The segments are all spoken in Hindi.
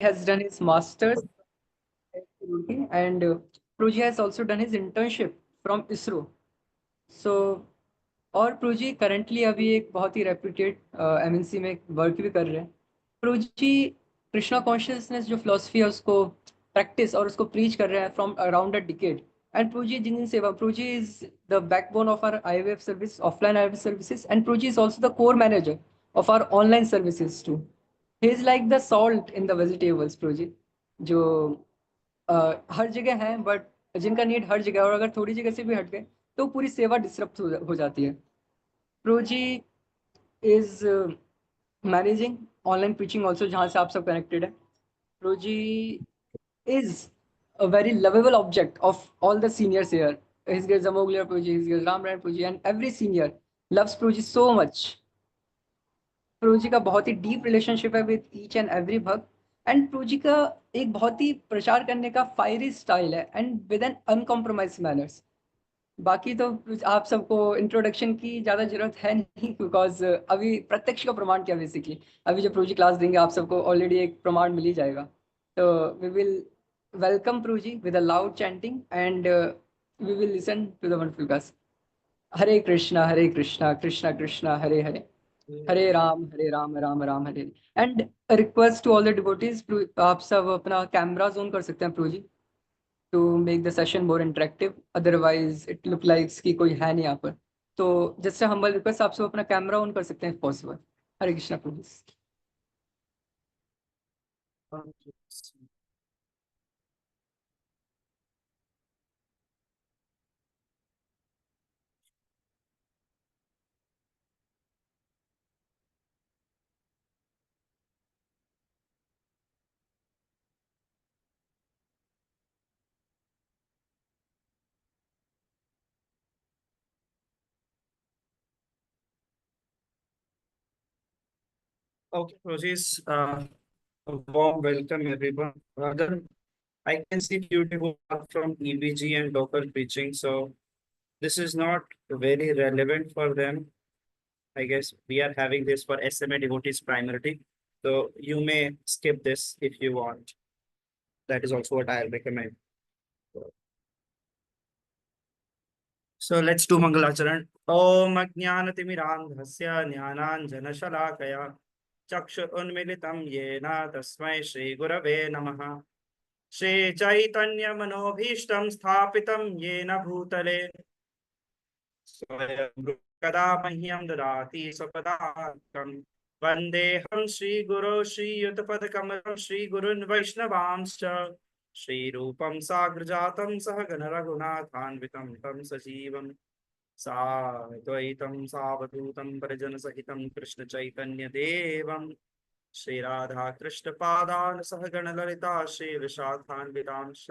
has done his master's and Proji has also done his internship from ISRO. So और प्रोजी करंटली अभी एक बहुत ही रेप्यूटेड एमएनसी में वर्क भी कर रहे हैं। प्रोजी कृष्णा कॉन्शियसनेस जो फिलोसफी है उसको प्रैक्टिस और उसको प्रीच कर रहे हैं from around a decade. And प्रोजी जिन सेवा प्रोजी is the backbone of our IVF service offline IVF services and प्रोजी is also the core manager of our online services too. He is like the salt in the vegetables प्रोजी जो हर जगह है बट जिनका नीड हर जगह और अगर थोड़ी जगह से भी हट गए तो पूरी सेवा डिसरप्ट हो जाती है। प्रोजी is managing online preaching also जहाँ से आप सब connected है। Proji is a very lovable object of all the seniors here. His guys Amoglia Proji, his guys Ram Ran Proji and every senior loves Proji so much. प्रोजी का बहुत ही डीप रिलेशनशिप है विद ईच एंड एवरी भक्त एंड प्रोजी का एक बहुत ही प्रचार करने का फायरी स्टाइल है and with an uncompromise manners. बाकी तो आप सबको इंट्रोडक्शन की ज़्यादा जरूरत है नहीं बिकॉज अभी प्रत्यक्ष का प्रमाण क्या बेसिकली अभी जो प्रोजी क्लास देंगे आप सबको ऑलरेडी एक प्रमाण मिल ही जाएगा। तो वी विल वेलकम प्रोजी with a loud chanting and we will listen to the wonderful class. Hare Krishna Krishna Krishna Hare Hare Hare Ram Ram Ram Hare and request to all the devotees आप सब अपना कैमराज ऑन कर सकते हैं प्रोजी to make the session more interactive. Otherwise, it look like कि कोई है नहीं यहाँ पर। तो जैसे humble request आप सब अपना कैमरा ऑन कर सकते हैं if possible। Hare Krishna please. Okay, Rosie's a warm welcome, everyone. I can see few people are from EBG and local preaching, so this is not very relevant for them. I guess we are having this for SMA devotees primarily, so you may skip this if you want. That is also what I'll recommend. So let's do Mangalacharan. Om Ajnanatimirandhasya Jnananjanashalakaya Chakshu Unmilitam Yena Tasmai Shri Gurave Namaha Shri Chaitanya Manobhishtam Sthapitam Yena Bhutale Swayam Kada Mahyam Dadati Sapadakam Vandeham Shri Guru Shri Yutapadakamalam Shri Gurun Vaishnavamscha Shri Rupam Sagrajatam Sahagana Raghunathanvitam Tam Sajivam साद्वैतं सावधूतं परिजनसहितं कृष्ण चैतन्य देवं श्री राधा कृष्ण पादान सहगण ललिता श्री विशाखान्वितांश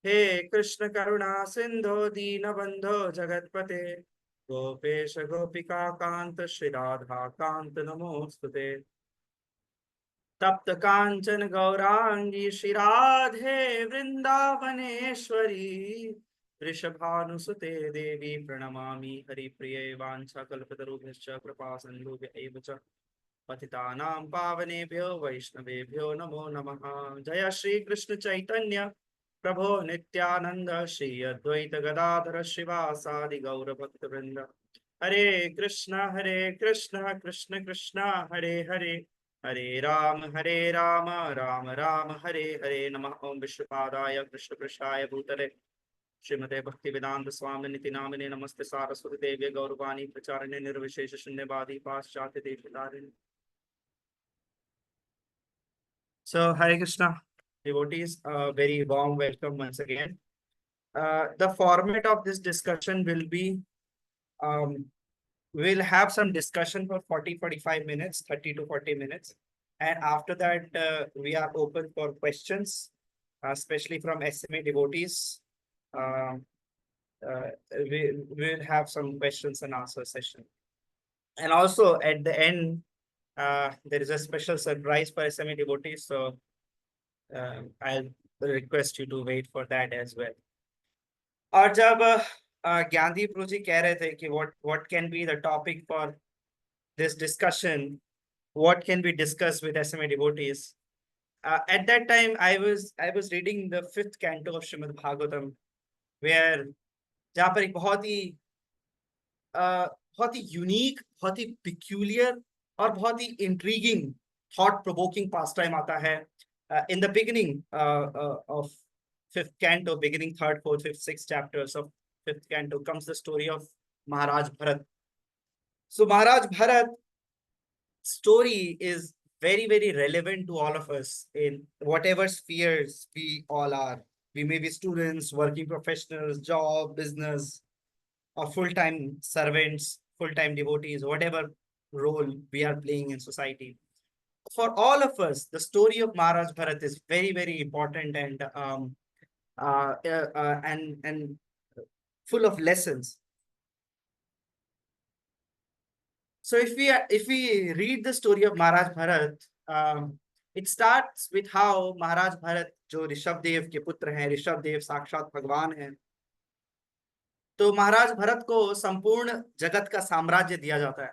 हे कृष्ण करुणा सिंधु दीनबंधो जगत्पते गोपेश गोपिका कांत श्री राधा कांत नमोस्तुते तप्त कांचन गौरांगी श्री राधे वृंदावनेश्वरी वृषभानुसुते देवी प्रणमामि हरिप्रिये वाञ्छाकल्पतरुभ्यश्च कृपा सिन्धुभ्य च पतितानां पावनेभ्यो वैष्णवेभ्यो नमो नमः। जय श्री कृष्ण चैतन्य प्रभो नित्यानंद श्री अद्वैत गदाधर शिवासादि गौर भक्तवृंद हरे कृष्ण कृष्ण कृष्ण हरे हरे हरे राम राम राम हरे हरे नमः। ओम विश्वपादाय कृष्ण पृष्ठाय भूतले श्रीमते भक्ति वेदांत स्वामी निति नामिने नमस्ते सारस्वती देव्य गौरवाणी प्रचारिणे निर्विशेष शून्यवादी पाश्चात्य देशधारिणे। So Hare Krishna devotees, a very warm welcome once again. The format of this discussion will be we'll have some discussion for 40-45 minutes, 30 to 40 minutes. And after that, we are open for questions, especially from SMA devotees. Um, we'll have some questions and answer session. And also at the end, there is a special surprise for SMA devotees. So I'll request you to wait for that as well. और जब ज्ञानदीप जी कह रहे थे कि what can be the topic for this discussion, what can be discussed with SMA devotees, at that time I was reading the 5th canto of Srimad Bhagavatam, where जहाँ पर एक बहुत ही यूनिक, बहुत ही पिक्यूलियर और बहुत ही इंट्रीगिंग थॉट प्रोवोकिंग पास टाइम आता है. In the beginning of 5th canto, beginning 3rd, 4th, 5th, 6th chapters of 5th canto comes the story of Maharaj Bharat. So Maharaj Bharat story is very, very relevant to all of us in whatever spheres we all are. We may be students, working professionals, job, business, or full-time servants, full-time devotees, whatever role we are playing in society. For all of us, the story of Maharaj Bharat is very, very important and full of lessons. So if we read the story of Maharaj Bharat, it starts with how Maharaj Bharat, जो ऋषभ देव के पुत्र हैं, ऋषभ देव साक्षात भगवान हैं, तो महाराज भरत को संपूर्ण जगत का साम्राज्य दिया जाता है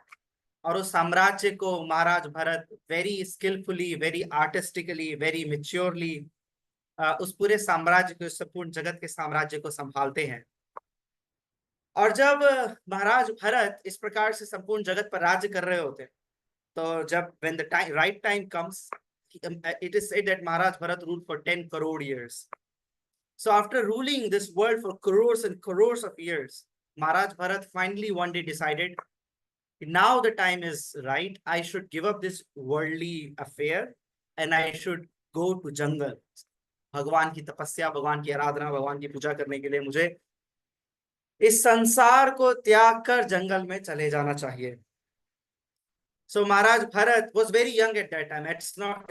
और उस साम्राज्य को Maharaj Bharat very skilfully, very artistically, very maturely उस पूरे साम्राज्य को, संपूर्ण जगत के साम्राज्य को संभालते हैं. और जब महाराज भरत इस प्रकार से संपूर्ण जगत पर राज्य कर रहे होते हैं, तो जब when the time right time comes, it is said that Maharaj Bharat ruled for 10 crore years. So after ruling this world for crores and crores of years, Maharaj Bharat finally one day decided, now the time is right. I should give up this worldly affair and I should go to jungle. भगवान की तपस्या, भगवान की आराधना, भगवान की पूजा करने के लिए मुझे इस संसार को त्याग कर जंगल में चले जाना चाहिए. So Maharaj Bharat was very young at that time. It's not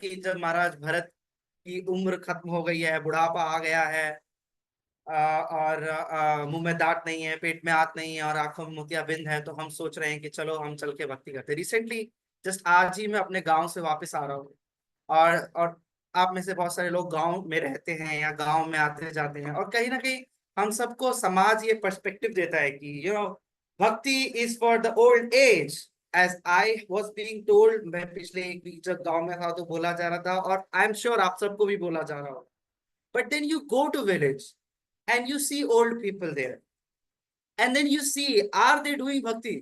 कि जब महाराज भरत की उम्र खत्म हो गई है, बुढ़ापा आ गया है और मुंह में दांत नहीं है, पेट में हाथ नहीं है और आंखों में मोतियाबिंद है, तो हम सोच रहे हैं कि चलो हम चल के भक्ति करते. रिसेंटली जस्ट आज ही मैं अपने गांव से वापस आ रहा हूँ और आप में से बहुत सारे लोग गांव में रहते हैं या गांव में आते जाते हैं, और कहीं ना कहीं हम सबको समाज ये पर्सपेक्टिव देता है कि भक्ति is for the old age. As I was being told, मैं पिछले एक वीक जब गांव में था तो बोला जा रहा था, और आई एम श्योर आप सबको भी बोला जा रहा हो. But then you go to village and you see old people there, and then you see, are they doing bhakti?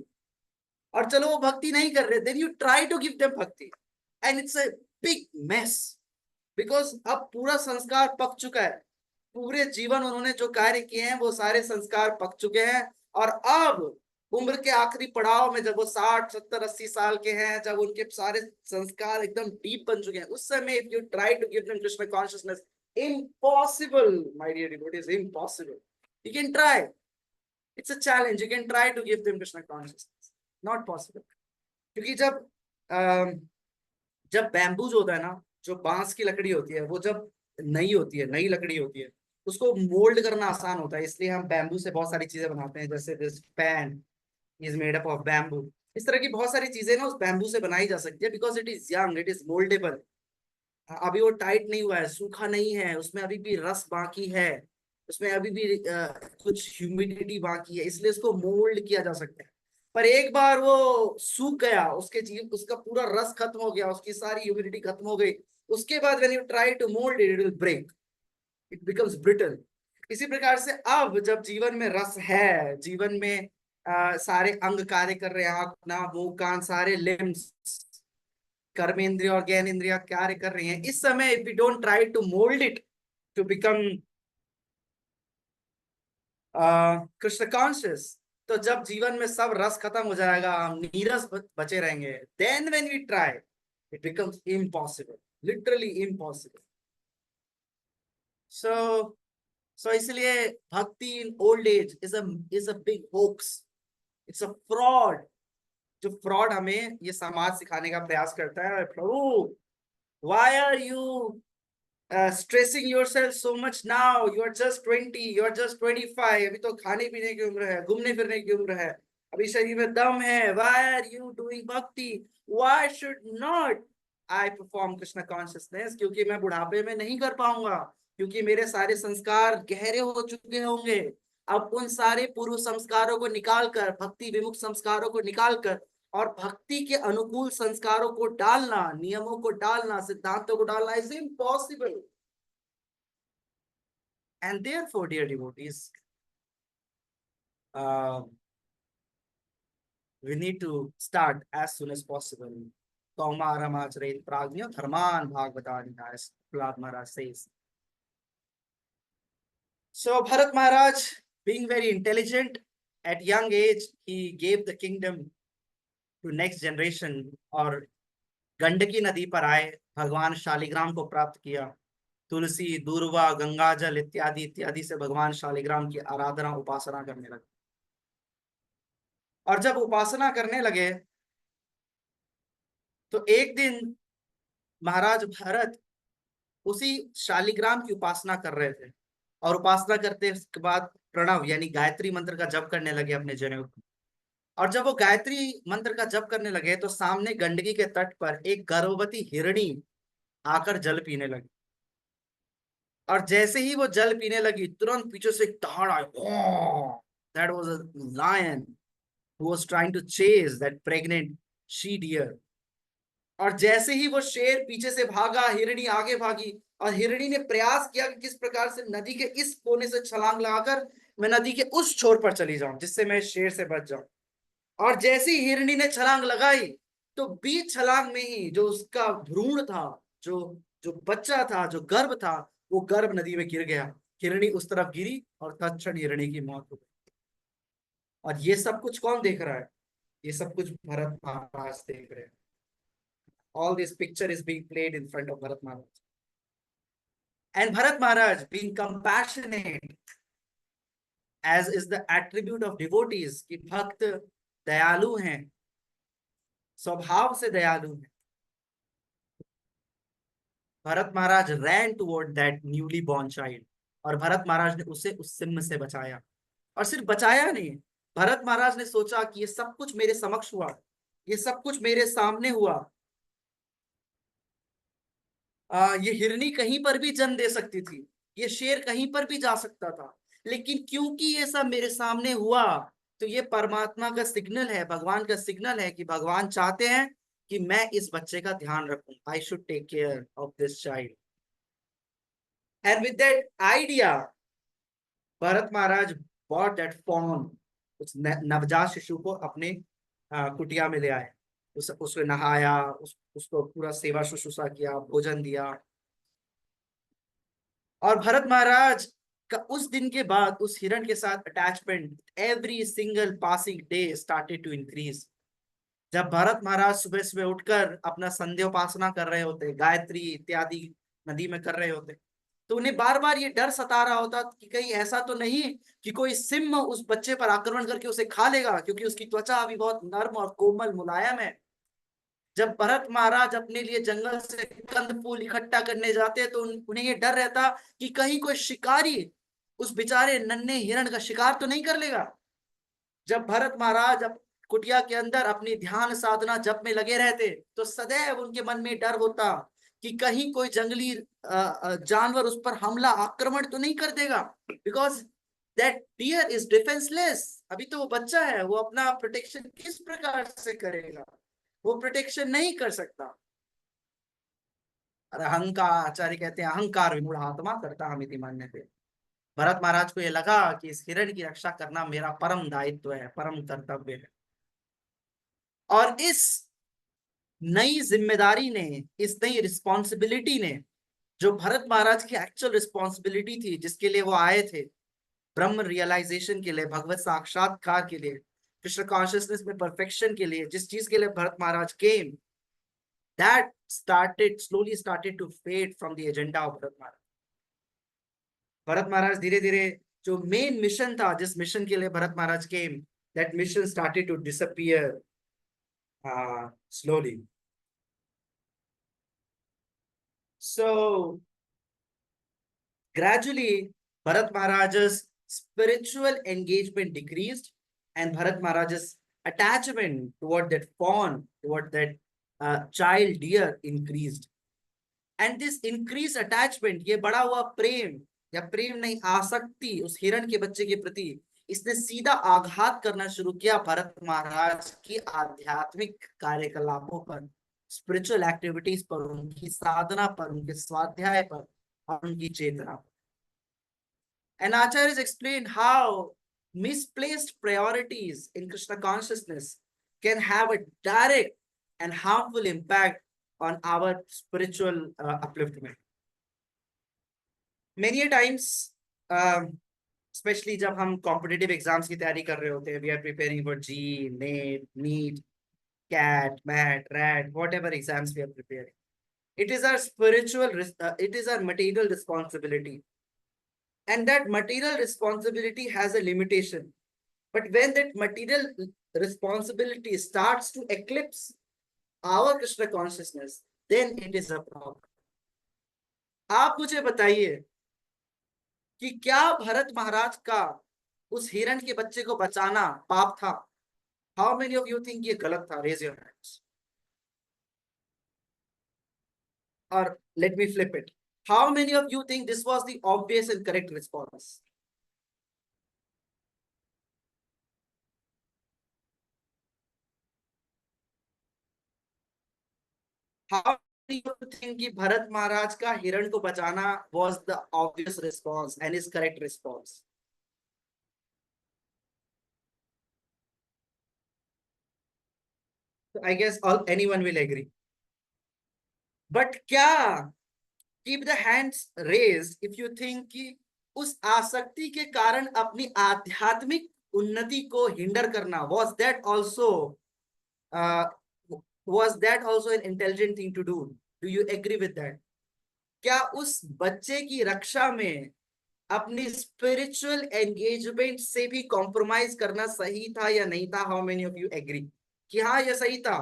और चलो वो भक्ति नहीं कर रहे, then you try to give them bhakti, and it's a big mess because अब पूरा संस्कार पक चुका है. पूरे जीवन उन्होंने जो कार्य किए हैं वो सारे संस्कार पक चुके हैं, और अब उम्र के आखिरी पड़ाव में जब वो 60, 70, 80 साल के हैं, जब उनके सारे संस्कार एकदम डीप बन चुके हैं, उस समय if you try to give them Krishna consciousness, impossible, my dear devotees, impossible. You can try. It's a challenge. You can try to give them Krishna consciousness. Not possible. क्योंकि जब बैम्बू जो होता है ना, जो बांस की लकड़ी होती है, वो जब नई होती है, नई लकड़ी होती है, उसको मोल्ड करना आसान होता है. इसलिए हम बैम्बू से बहुत सारी चीजें बनाते हैं, जैसे this pan is made up of bamboo. इस तरह की बहुत सारी चीजें ना उस बैम्बू से बनाई जा सकती है, because it is young, it is mouldable. अभी वो टाइट नहीं हुआ है, सूखा नहीं है, उसमें अभी भी रस बाकी है, उसमें अभी भी कुछ ह्यूमिडिटी बाकी है, इसलिए उसको मोल्ड किया जा सकता है. पर एक बार वो सूख गया, उसका पूरा रस खत्म हो गया, उसकी सारी ह्यूमिडिटी खत्म हो गई, उसके बाद when you try to mould it, it will break, it becomes brittle. इसी प्रकार से अब जब जीवन में रस है, जीवन में सारे अंग कार्य कर रहे हैं, आंख, नाक, मुंह, कान, सारे लिम्स, कर्मेंद्रिय और ज्ञानेंद्रिय कार्य कर रही हैं, इस समय if we don't try to mould it to become Krishna conscious, तो जब जीवन में सब रस खत्म हो जाएगा, हम नीरस बचे रहेंगे, then when we try it becomes impossible, literally impossible. So इसलिए bhakti in old age is a big hoax, it's a fraud. जो फ्रॉड हमें ये समाज सिखाने का प्रयास करता है, प्रभु why are you stressing yourself so much now, you are just 20, you are just 25, अभी तो खाने पीने की उम्र है, घूमने फिरने की उम्र है, अभी शरीर में दम है, why are you doing bhakti, why should not I perform Krishna consciousness, क्योंकि मैं बुढ़ापे में नहीं कर पाऊंगा, क्योंकि मेरे सारे संस्कार गहरे हो चुके होंगे. अब उन सारे पूर्व संस्कारों को निकालकर, भक्ति विमुक्त संस्कारों को निकालकर और भक्ति के अनुकूल संस्कारों को डालना, नियमों को डालना, सिद्धांतों को डालना is impossible. And therefore, dear devotees, we need to start as soon as possible. Kaumaramacharayet prajna dharman bhagavatan, as Prahlad Maharaj says. So Bharat Maharaj, being very intelligent, at young age, he gave the kingdom to next generation. और गंडकी नदी पर आए, भगवान शालिग्राम को प्राप्त किया. तुलसी, दूर्वा, गंगा जल इत्यादि इत्यादि से भगवान शालिग्राम की आराधना, उपासना करने लगे. और जब उपासना करने लगे तो एक दिन महाराज भरत उसी शालिग्राम की उपासना कर रहे थे. और उपासना करते के बाद प्रणव यानी गायत्री मंत्र का जप करने लगे अपने जनेऊ को. और जब वो गायत्री मंत्र का जप करने लगे तो सामने गंडकी के तट पर एक गर्भवती हिरणी आकर जल पीने लगी. और जैसे ही वो जल पीने लगी, तुरंत पीछे से एक दहाड़ आया. That was a lion who was trying to chase that pregnant she deer. और जैसे ही वो शेर पीछे से भागा, हिरणी आगे भागी. और हिरणी ने प्रयास किया कि किस प्रकार से नदी के इस कोने से छलांग लगाकर मैं नदी के उस छोर पर चली जाऊं, जिससे मैं शेर से बच जाऊं. और जैसे ही हिरणी ने छलांग लगाई तो बीच छलांग में ही जो उसका भ्रूण था, जो जो बच्चा था, जो गर्भ था, वो गर्भ नदी में गिर गया. हिरणी उस तरफ गिरी और तत्क्षण हिरणी की मौत हो गई. और ये सब कुछ कौन देख रहा है? ये सब कुछ भरत महाराज देख रहे हैं. All this picture is being played in front of Bharat Maharaj. And Bharat Maharaj, being compassionate, as is the attribute of devotees, कि भक्त दयालु हैं, स्वभाव से दयालु हैं. भरत महाराज ran toward that newly born child. और भरत महाराज ने उसे उस सिंह से बचाया. और सिर्फ बचाया नहीं, भरत महाराज ने सोचा कि ये सब कुछ मेरे समक्ष हुआ, ये सब कुछ मेरे सामने हुआ. ये हिरनी कहीं पर भी जन्म दे सकती थी, ये शेर कहीं पर भी जा सकता था, लेकिन क्योंकि ये सब मेरे सामने हुआ तो ये परमात्मा का सिग्नल है, भगवान का सिग्नल है कि भगवान चाहते हैं कि मैं इस बच्चे का ध्यान रखूं. I should take care of this child. And with that idea Bharat Maharaj bought that form, उस नवजात शिशु को अपने कुटिया में ले आए. उसको नहाया, उसको पूरा सेवा शुश्रूषा किया, भोजन दिया. और भरत महाराज का उस दिन के बाद उस हिरण के साथ attachment every single passing day started to increase. जब भरत महाराज सुबह सुबह उठकर अपना संध्योपासना कर रहे होते, गायत्री इत्यादि नदी में कर रहे होते, तो उन्हें बार बार ये डर सता रहा होता कि कहीं ऐसा तो नहीं कि कोई सिंह उस बच्चे पर आक्रमण करके उसे खा लेगा, क्योंकि उसकी त्वचा अभी बहुत नर्म और कोमल मुलायम है. जब भरत महाराज अपने लिए जंगल से कंद फूल इकट्ठा करने जाते तो उन्हें ये डर रहता कि कहीं कोई शिकारी उस बेचारे नन्हे हिरण का शिकार तो नहीं कर लेगा. जब भरत महाराज कुटिया के अंदर अपनी ध्यान साधना जप में लगे रहते तो सदैव उनके मन में डर होता कि कहीं कोई जंगली जानवर उस पर हमला, आक्रमण तो नहीं कर देगा, because that deer is defenceless. अभी तो वो बच्चा है, वो अपना प्रोटेक्शन किस प्रकार से करेगा, वो प्रोटेक्शन नहीं कर सकता. और अहंकार, आचार्य कहते हैं अहंकार विमूढ़ आत्मा करता हमिति मान्यते. भरत महाराज को ये लगा कि इस हिरण की रक्षा करना मेरा परम दायित्व है, परम कर्तव्य है. और इस नई जिम्मेदारी ने, इस नई रिस्पॉन्सिबिलिटी ने, जो भरत महाराज की एक्चुअल रिस्पॉन्सिबिलिटी थी, जिसके लिए वो आए थे, ब्रह्म रियलाइजेशन के लिए, भगवत साक्षात्कार के लिए, कृष्ण कॉन्शियसनेस में परफेक्शन के लिए, जिस चीज के लिए भरत महाराज केम, that slowly started to fade from the agenda of Bharat Maharaj. Bharat महाराज धीरे धीरे जो मेन मिशन था, जिस मिशन के लिए भरत महाराज केम, that mission started to disappear slowly. So gradually Bharat Maharaj's spiritual engagement decreased and Bharat Maharaj's attachment toward that fawn, toward that child deer increased. And this increased attachment, ये बढ़ा हुआ प्रेम या प्रेम नहीं, आसक्ति उस हिरण के बच्चे के प्रति, इसने सीधा आघात करना शुरू किया भरत महाराज की आध्यात्मिक कार्यकलापों पर, स्पिरिचुअल एक्टिविटीज पर, उनकी साधना पर, उनके स्वाध्याय पर और उनकी चेतना पर। And Acharyas explained how misplaced priorities in Krishna consciousness can have a direct and harmful impact on our spiritual upliftment. Many a times, especially जब हम competitive exams की तैयारी कर रहे होते हैं, we are preparing for G, NET, NEET, CAT, MAT, RAT, whatever exams we are preparing. It is our it is our material responsibility. And that material responsibility has a limitation. But when that material responsibility starts to eclipse our Krishna consciousness, then it is a problem. आप मुझे बताइए कि क्या भरत महाराज का उस हिरण के बच्चे को बचाना पाप था? How many of you think ये गलत था? Raise your hands. और let me flip it. How many of you think this was the obvious and correct response? How do you think कि भरत महाराज का हिरण को बचाना was the obvious response and his correct response? So I guess anyone will agree. But क्या, keep the hands raised if you think कि उस आसक्ति के कारण अपनी आध्यात्मिक उन्नति को हिंडर करना was that also an intelligent thing to do? Do you agree with that? क्या उस बच्चे की रक्षा में अपनी स्पिरिचुअल एंगेजमेंट से भी कॉम्प्रोमाइज करना सही था या नहीं था? How many of you agree कि हाँ ये सही था,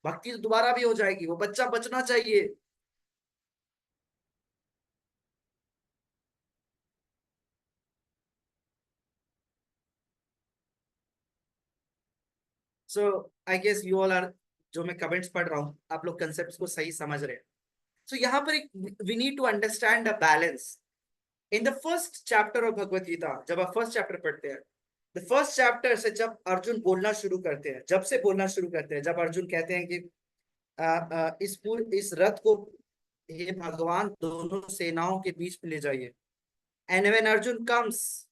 भक्ति दोबारा भी हो जाएगी, वो बच्चा बचना चाहिए? So I guess you all are, जो मैं कमेंट्स पढ़ रहा हूँ आप लोग कंसेप्ट को सही समझ रहे हैं. सो यहाँ पर एक we need to understand a balance. In the first chapter of Bhagavad Gita, जब आप फर्स्ट चैप्टर पढ़ते हैं, द फर्स्ट चैप्टर से जब अर्जुन बोलना शुरू करते हैं, जब अर्जुन कहते हैं कि इस रथ को ये भगवान दोनों सेनाओं के बीच में ले जाइए. एंड व्हेन अर्जुन कम्स,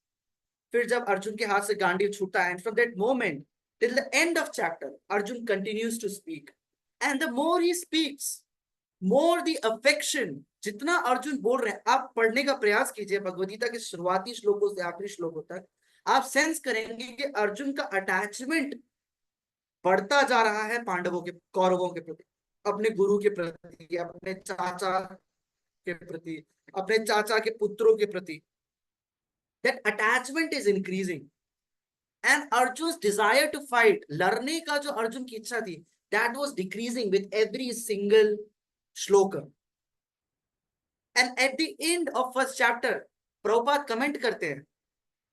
फिर जब अर्जुन के हाथ से गांडीव छूटा, and from that moment till the end of chapter Arjun continues to speak. And the more he speaks, more the affection. जितना अर्जुन बोल रहे हैं, आप पढ़ने का प्रयास कीजिए भगवदगीता के शुरुआती श्लोकों से आखिरी श्लोकों तक, आप सेंस करेंगे कि अर्जुन का अटैचमेंट बढ़ता जा रहा है पांडवों के, कौरवों के प्रति, अपने गुरु के प्रति, अपने चाचा के प्रति, अपने चाचा के पुत्रों के प्रति. That attachment is increasing. And Arjun's desire to fight, लड़ने का जो अर्जुन की इच्छा थी, that was decreasing with every single shloka. And at the end of first chapter, Prabhupada comment करते हैं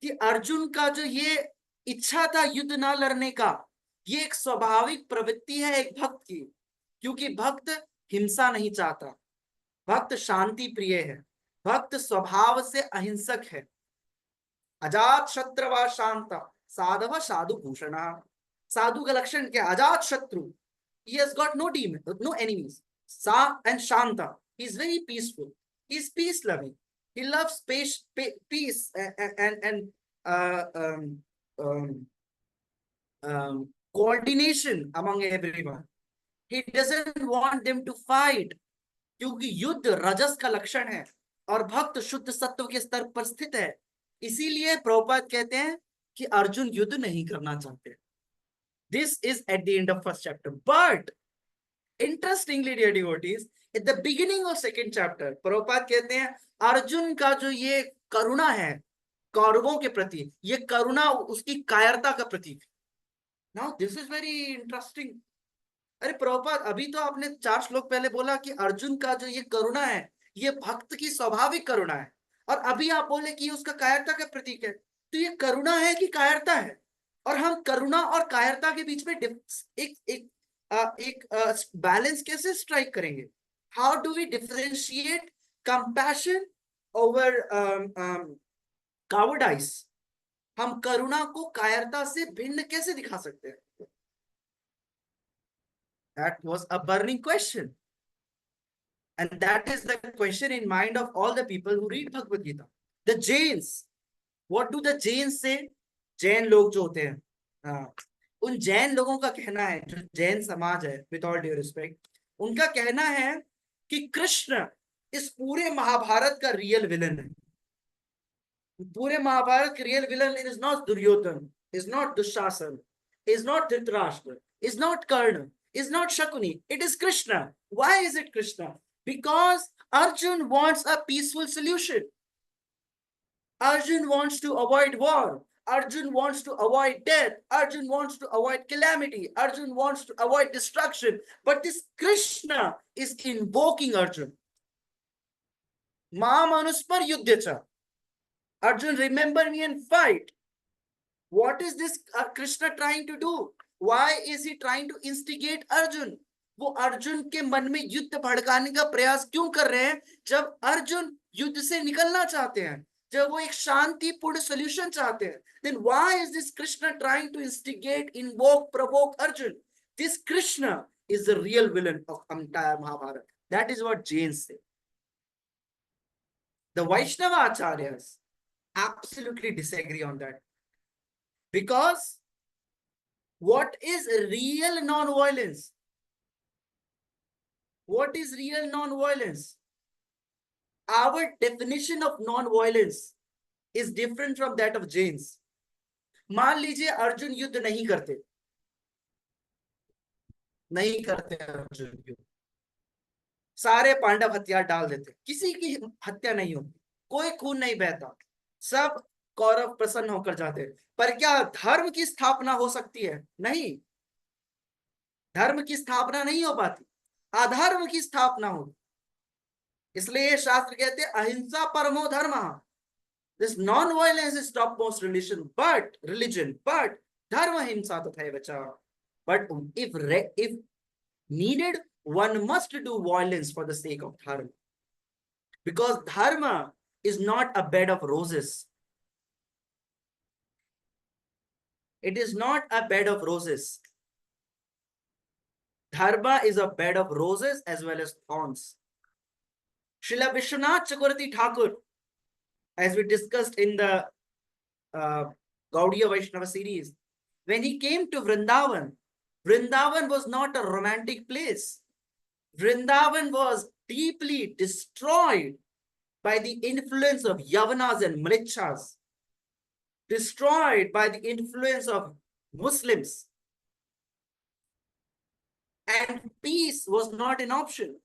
कि अर्जुन का जो ये इच्छा था युद्ध ना लड़ने का, ये एक स्वाभाविक प्रवृत्ति है एक भक्त की, क्योंकि भक्त हिंसा नहीं चाहता, भक्त शांति प्रिय है, भक्त स्वभाव से अहिंसक है. अजात शत्रु शांत साधव साधु भूषण. साधु का लक्षण क्या? अजात शत्रु. He has got no demon, no enemies. And Shanta, he is very peaceful. He is peace loving. He loves peace and coordination among everyone. He doesn't want them to fight, क्योंकि युद्ध रजस का लक्षण है और भक्त शुद्ध सत्व के स्तर पर स्थित है. इसीलिए प्रभुपाद कहते हैं कि अर्जुन युद्ध नहीं करना चाहते. This is at the end of first chapter. But interestingly, dear devotees, at the beginning of second chapter, Prabhupada कहते हैं अर्जुन का जो ये करुणा है कौरवों के प्रति, ये करुणा उसकी कायरता का प्रतीक. Now this is very interesting. अरे प्रभुपाद, अभी तो आपने 4 श्लोक पहले बोला कि अर्जुन का जो ये करुणा है ये भक्त की स्वाभाविक करुणा है, और अभी आप बोले कि उसका कायरता का प्रतीक है. तो ये करुणा है कि कायरता है? और हम करुणा और कायरता के बीच में एक बैलेंस कैसे स्ट्राइक करेंगे? How do we differentiate compassion over cowardice? हम करुणा को कायरता से भिन्न कैसे दिखा सकते हैं? That was a burning question. And that is the question in mind of all the people who read Bhagavad Gita. The Jains, what do the Jains say? Jain लोग जो होते हैं, हाँ, उन जैन लोगों का कहना है, जो जैन समाज है, विथ ऑल ड्यू रिस्पेक्ट, उनका कहना है कि कृष्ण इस पूरे महाभारत का रियल विलन है. पूरे महाभारत का real villain is not Duryodhan, is not Dushasan, is not Dhritarashtra, is not Karn, is not Shakuni, it is Krishna. Why is it Krishna? Because Arjun wants a peaceful solution. Arjun wants to avoid war. Arjun wants to avoid death. Arjun wants to avoid calamity. Arjun wants to avoid destruction. But this Krishna is invoking Arjun. Mam anuspar yuddhacha. Arjun, remember me and fight. What is this Krishna trying to do? Why is he trying to instigate Arjun? वो अर्जुन के मन में युद्ध भड़काने का प्रयास क्यों कर रहे हैं, जब अर्जुन युद्ध से निकलना चाहते हैं, जब वो एक शांतिपूर्ण सॉल्यूशन चाहते हैं? Then why is this Krishna trying to instigate, invoke, provoke Arjun? This Krishna is the real villain of entire Mahabharata. That is what Jains say. The Vaishnava Acharyas absolutely disagree on that. Because what is real non-violence? What is real non-violence? Our definition of non-violence is different from that of Jains. मान लीजिए अर्जुन युद्ध नहीं करते अर्जुन युद्ध, सारे पांडव हथियार डाल देते, किसी की हत्या नहीं होती, कोई खून नहीं बहता, सब कौरव प्रसन्न होकर जाते, पर क्या धर्म की स्थापना हो सकती है? नहीं, धर्म की स्थापना नहीं हो पाती, अधर्म की स्थापना होती. इसलिए शास्त्र कहते हैं अहिंसा परमो धर्म. This non-violence is topmost religion, but dharma himsa tathaiva cha. But if needed, one must do violence for the sake of dharma, because dharma is not a bed of roses. It is not a bed of roses. Dharma is a bed of roses as well as thorns. Srila Vishwanath Chakravarti Thakur, as we discussed in the Gaudiya Vaishnava series, when he came to Vrindavan, Vrindavan was not a romantic place. Vrindavan was deeply destroyed by the influence of Yavanas and Mrichas, destroyed by the influence of Muslims. And peace was not an option.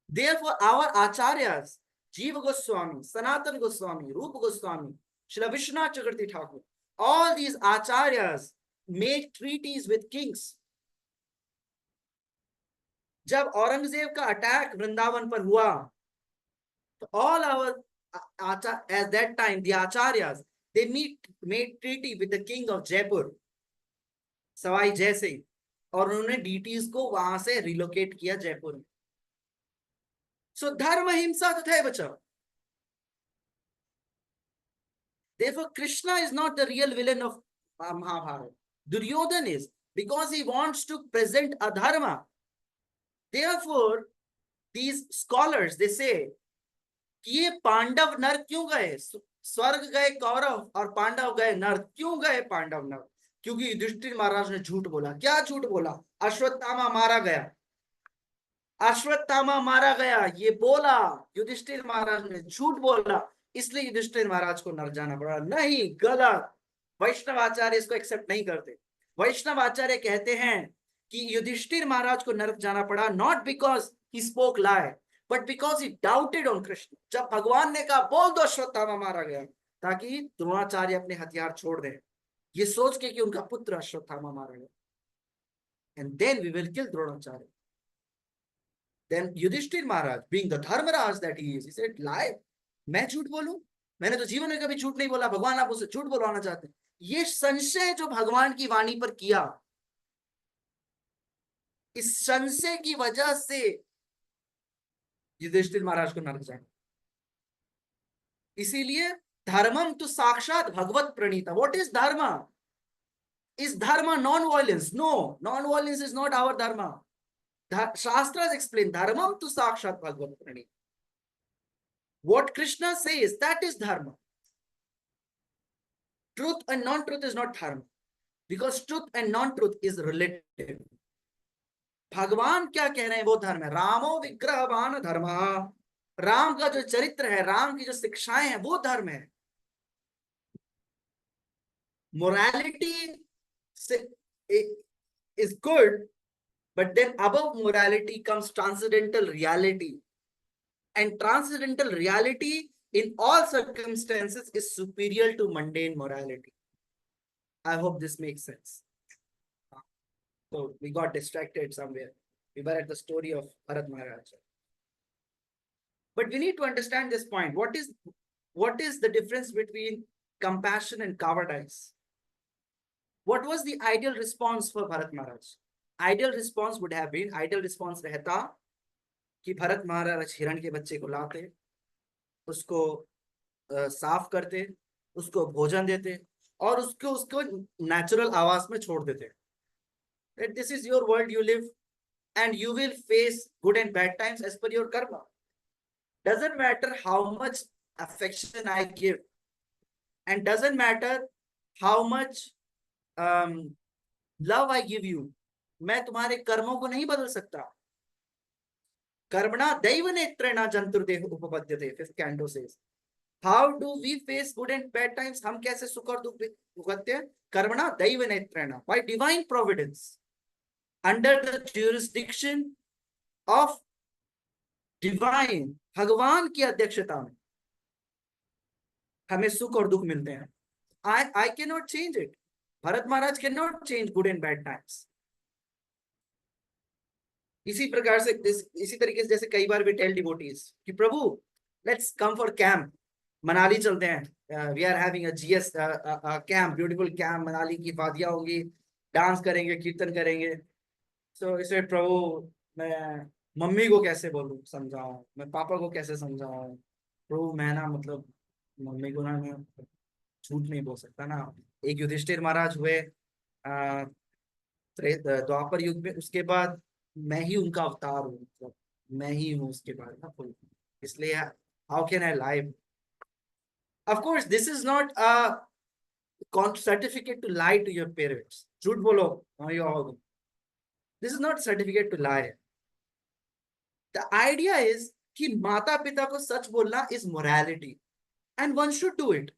Therefore, our acharyas, Jiva Goswami, Sanatana Goswami, Rupa Goswami, Srila Vishwanath Chakravarti Thakur, all these acharyas made treaties with kings. जब औरंगजेब का अटैक वृंदावन पर हुआ, तो all our at that time the acharyas, they made treaty with the king of Jaipur, Sawai Jai Singh, और उन्होंने डीटीज को वहां से रिलोकेट किया जयपुर में. So dharma himsa tathaiva cha. Therefore, Krishna is not the real villain of Mahabharata. Duryodhan is, because he wants to present adharma. Therefore, these scholars, they say, कि ये पांडव नर क्यों गए, स्वर्ग गए कौरव और पांडव गए नर. क्यों गए पांडव नर? क्योंकि युधिष्ठिर महाराज ने झूठ बोला. क्या झूठ बोला? अश्वत्थामा मारा गया, अश्वत्थामा मारा गया, ये बोला युधिष्ठिर महाराज ने, झूठ बोला, इसलिए युधिष्ठिर महाराज को नर जाना पड़ा. नहीं, गलत. वैष्णव आचार्य इसको एक्सेप्ट नहीं करते. वैष्णव आचार्य कहते हैं कि युधिष्ठिर महाराज को नरक जाना पड़ा not because he spoke lie, but because he doubted on Krishna. जब भगवान ने कहा बोल दो अश्वत्थामा मारा गया, ताकि द्रोणाचार्य अपने हथियार छोड़ दें, ये सोच के कि उनका पुत्र अश्वत्थामा मारा गया, and then we will kill Dronacharya. Then Yudhishthir Maharaj, being the Dharmaraj that he is, he said, lie, मैं झूठ बोलूं? मैंने तो जीवन में कभी झूठ नहीं बोला. भगवान आप उसे झूठ बोलवाना चाहते हैं. ये संशय जो भगवान की वाणी पर किया, इस संशय की वजह से युधिष्ठिर महाराज को नरक जाना. इसीलिए धर्मम तो साक्षात भगवत Pranita. What is dharma? Is dharma non-violence? No, non-violence is not our dharma. Shastras explain dharmam to sakshat bhagavat pranita. What Krishna says, that is dharma. Truth and non-truth is not dharma, because truth and non-truth is relative. भगवान क्या कह रहे हैं वो धर्म है. रामो विग्रहवान धर्म. राम का जो चरित्र है, राम की जो शिक्षाएं हैं, वो धर्म है. Morality is good, but then above morality comes transcendental reality, and transcendental reality in all circumstances is superior to mundane morality. I hope this makes sense. So we got distracted somewhere. We were at the story of Bharat Maharaj. But we need to understand this point. What is the difference between compassion and cowardice? What was the ideal response for Bharat Maharaj? Ideal response would have been, ideal response रहता कि भरत महाराज हिरण के बच्चे को लाते, उसको साफ करते, उसको भोजन देते और उसको नेचुरल आवास में छोड़ देते. That this is your world, you live and you will face good and bad times as per your karma. Doesn't matter how much affection I give, and doesn't matter how much love I give you. मैं तुम्हारे कर्मों को नहीं बदल सकता. कर्मणा दैव नेत्रेण जंतुर्देह उपपद्यते. 5th canto says. How do we face good and bad times? हम कैसे सुख और दुख भुगतते हैं? कर्मणा दैव नेत्रेण, by divine providence, under the jurisdiction of divine, भगवान की अध्यक्षता में हमें सुख और दुख मिलते हैं. I cannot change it. Bharat Maharaj cannot change good and bad times. इसी प्रकार से इसी तरीके से जैसे कई बार we tell devotees कि प्रभु let's come for camp, Manali चलते हैं. We are having a GS camp, beautiful camp. Manali की वादियां होंगी, डांस करेंगे, कीर्तन करेंगे. So इसे प्रभु मैं मम्मी को कैसे बोलूं, समझाऊं, मैं पापा को कैसे समझाऊं. प्रभु मैं ना मतलब मम्मी को ना मैं झूठ नहीं बोल सकता ना. एक युधिष्ठिर महाराज हुए द्वापर युग में, उसके बाद मैं ही उनका अवतार हूँ, मतलब मैं ही हूँ उसके बाद ना फुल. इसलिए how can I lie. Of course this is not a certificate to lie to your parents. झूठ बोलो मम्मी पापा को. This is not certificate to lie. The idea is कि माता पिता को सच बोलना is morality, and one should do it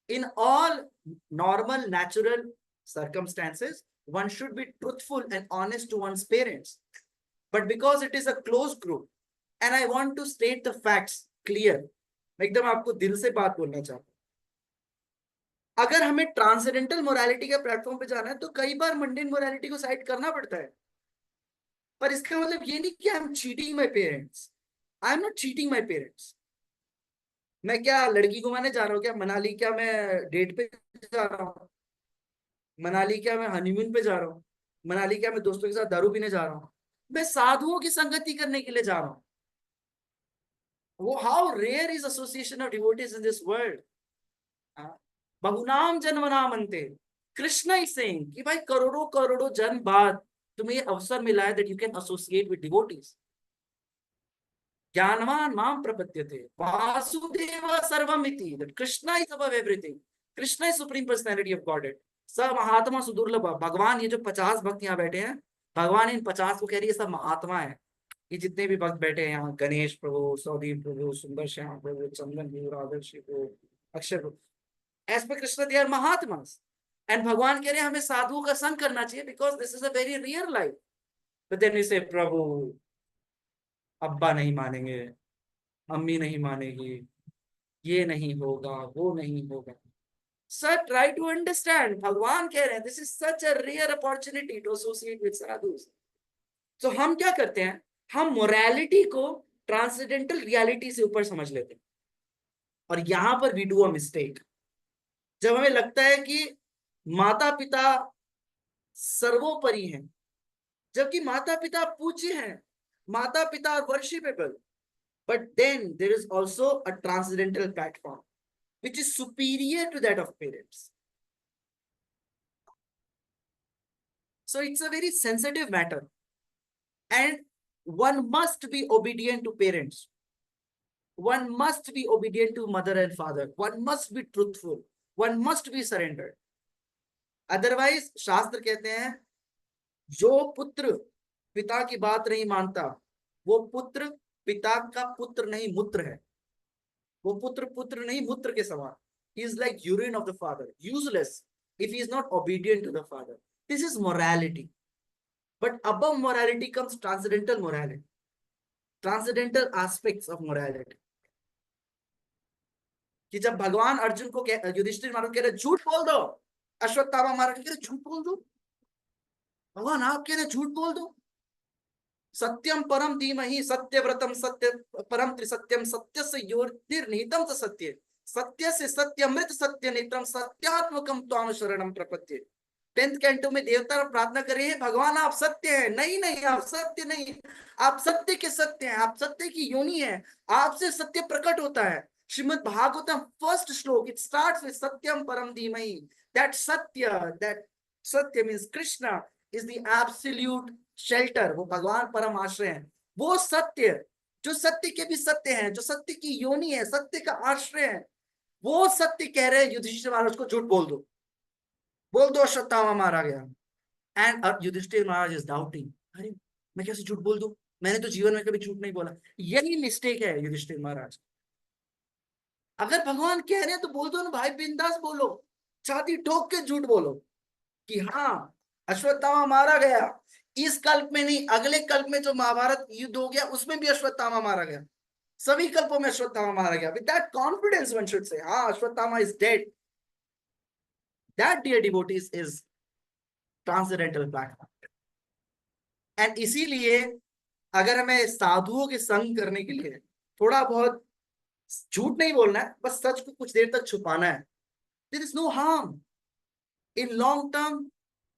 in all normal natural circumstances. One should be truthful and honest to one's parents, but because it is a closed group and I want to state the facts clear, मैं एकदम आपको दिल से बात बोलना चाहता हूं. अगर हमें ट्रांसेंडेंटल मोरालिटी के प्लेटफॉर्म पे जाना है तो कई बार मंडेन मोरालिटी को साइड करना पड़ता है. पर इसका मतलब ये नहीं कि I am cheating my parents. I am not cheating my parents. मैं क्या लड़की घुमाने जा रहा हूँ क्या मनाली? क्या मैं डेट पे जा रहा हूँ मनाली? क्या मैं हनीमून पे जा रहा हूँ मनाली? क्या मैं दोस्तों के साथ दारू पीने जा रहा हूँ? मैं साधुओं की संगति करने के लिए जा रहा हूँ. वो how rare is association of devotees in this world. बहुनाम जन्मनाम अंते. कृष्ण इज सेइंग कि भाई करोड़ों करोड़ों जन्म बाद तुम्हें ये अवसर मिला है that you can associate with devotees. ज्ञानवान माम प्रपद्यते वासुदेव सर्वमिति. That Krishna is above everything. Krishna is supreme personality of Godhead. सब महात्मा सुदुर्लभ. भगवान ये जो 50 भक्त यहाँ बैठे हैं, भगवान इन 50 को कह रही है सब महात्मा है. ये जितने भी भक्त बैठे हैं यहाँ, गणेश प्रभु, सौदीप प्रभु, सुंदर श्याम प्रभु, चंदन प्रभु, राधर्षि प्रभु, अक्षर प्रभु, एज पर Krishna they are mahatma. And भगवान कह रहे हैं हमें साधुओं का संग करना चाहिए because this is a very real life. But then we say प्रभु अब्बा नहीं मानेंगे, अम्मी नहीं मानेगी, ये नहीं होगा, वो नहीं होगा. Sir try to understand. भगवान कह रहे हैं this is such a rare opportunity to associate with sadhus. तो हम क्या करते हैं, हम मोरालिटी को ट्रांसेंडेंटल रियलिटी से ऊपर समझ लेते हैं. और यहां पर वी डू अ मिस्टेक. जब हमें लगता है कि माता पिता सर्वोपरि हैं, जबकि माता पिता पूज्य हैं, माता पिता worshipable, but then there is also a transcendental platform which is superior to that of parents. So it's a very sensitive matter, and one must be obedient to parents. One must be obedient to mother and father. One must be truthful. One must be surrendered. Otherwise, शास्त्र कहते हैं जो पुत्र पिता की बात नहीं मानता वो पुत्र पिता का पुत्र नहीं मूत्र है. वो पुत्र पुत्र नहीं मूत्र के समान. He is like urine of the father, useless if he is not obedient to the father. This is morality. But above morality comes transcendental morality, transcendental aspects of morality. कि जब भगवान अर्जुन को युधिष्ठिर महाराज कह रहे झूठ बोल दो, अश्वत्थामा महाराज कह रहे झूठ बोल दो, भगवान आप कह रहे झूठ बोल दो. सत्यम परम धीमहि सत्यव्रतम सत्य परम त्रिसत्यम सत्यस्य योर्निहितम च सत्ये सत्यस्य सत्यमृत सत्य नेत्रम सत्यात्मकम त्वाम शरणम प्रपद्ये. 10th कैंटो में देवता प्रार्थना करे भगवान आप सत्य है. नहीं नहीं, आप सत्य नहीं, आप सत्य के सत्य हैं, आप सत्य की योनि है, आपसे सत्य प्रकट होता है. श्रीमद् भागवतम फर्स्ट श्लोक इट स्टार्ट्स विद सत्यम परम धीमहि. दैट सत्य means Krishna is the absolute shelter. वो भगवान परम आश्रय है. वो सत्य जो सत्य के भी सत्य हैं, जो सत्य की योनि है, सत्य का आश्रय है, वो सत्य कह रहे हैं युधिष्ठिर महाराज को झूठ बोल दो, बोल दो अश्वत्थामा मारा गया. And Yudhishthir Maharaj is doubting, अरे मैं कैसे झूठ बोल दूं, मैंने तो जीवन में कभी झूठ नहीं बोला. यही मिस्टेक है युधिष्ठिर महाराज. अगर भगवान कह रहे हैं तो बोल दो ना भाई, बिंदास बोलो, छाती ठोक के झूठ बोलो कि हाँ अश्वत्थामा मारा गया. इस कल्प में नहीं, अगले कल्प में जो महाभारत युद्ध हो गया उसमें भी अश्वत्थामा मारा गया. सभी कल्पों में अश्वत्थामा मारा गया. With that confidence one should say हाँ Ashwatthama is dead. That dear devotees is transcendental platform. And इसीलिए अगर हमें साधुओं के संग करने के लिए थोड़ा बहुत झूठ नहीं बोलना है, बस सच को कुछ देर तक छुपाना है, there is no harm. In long term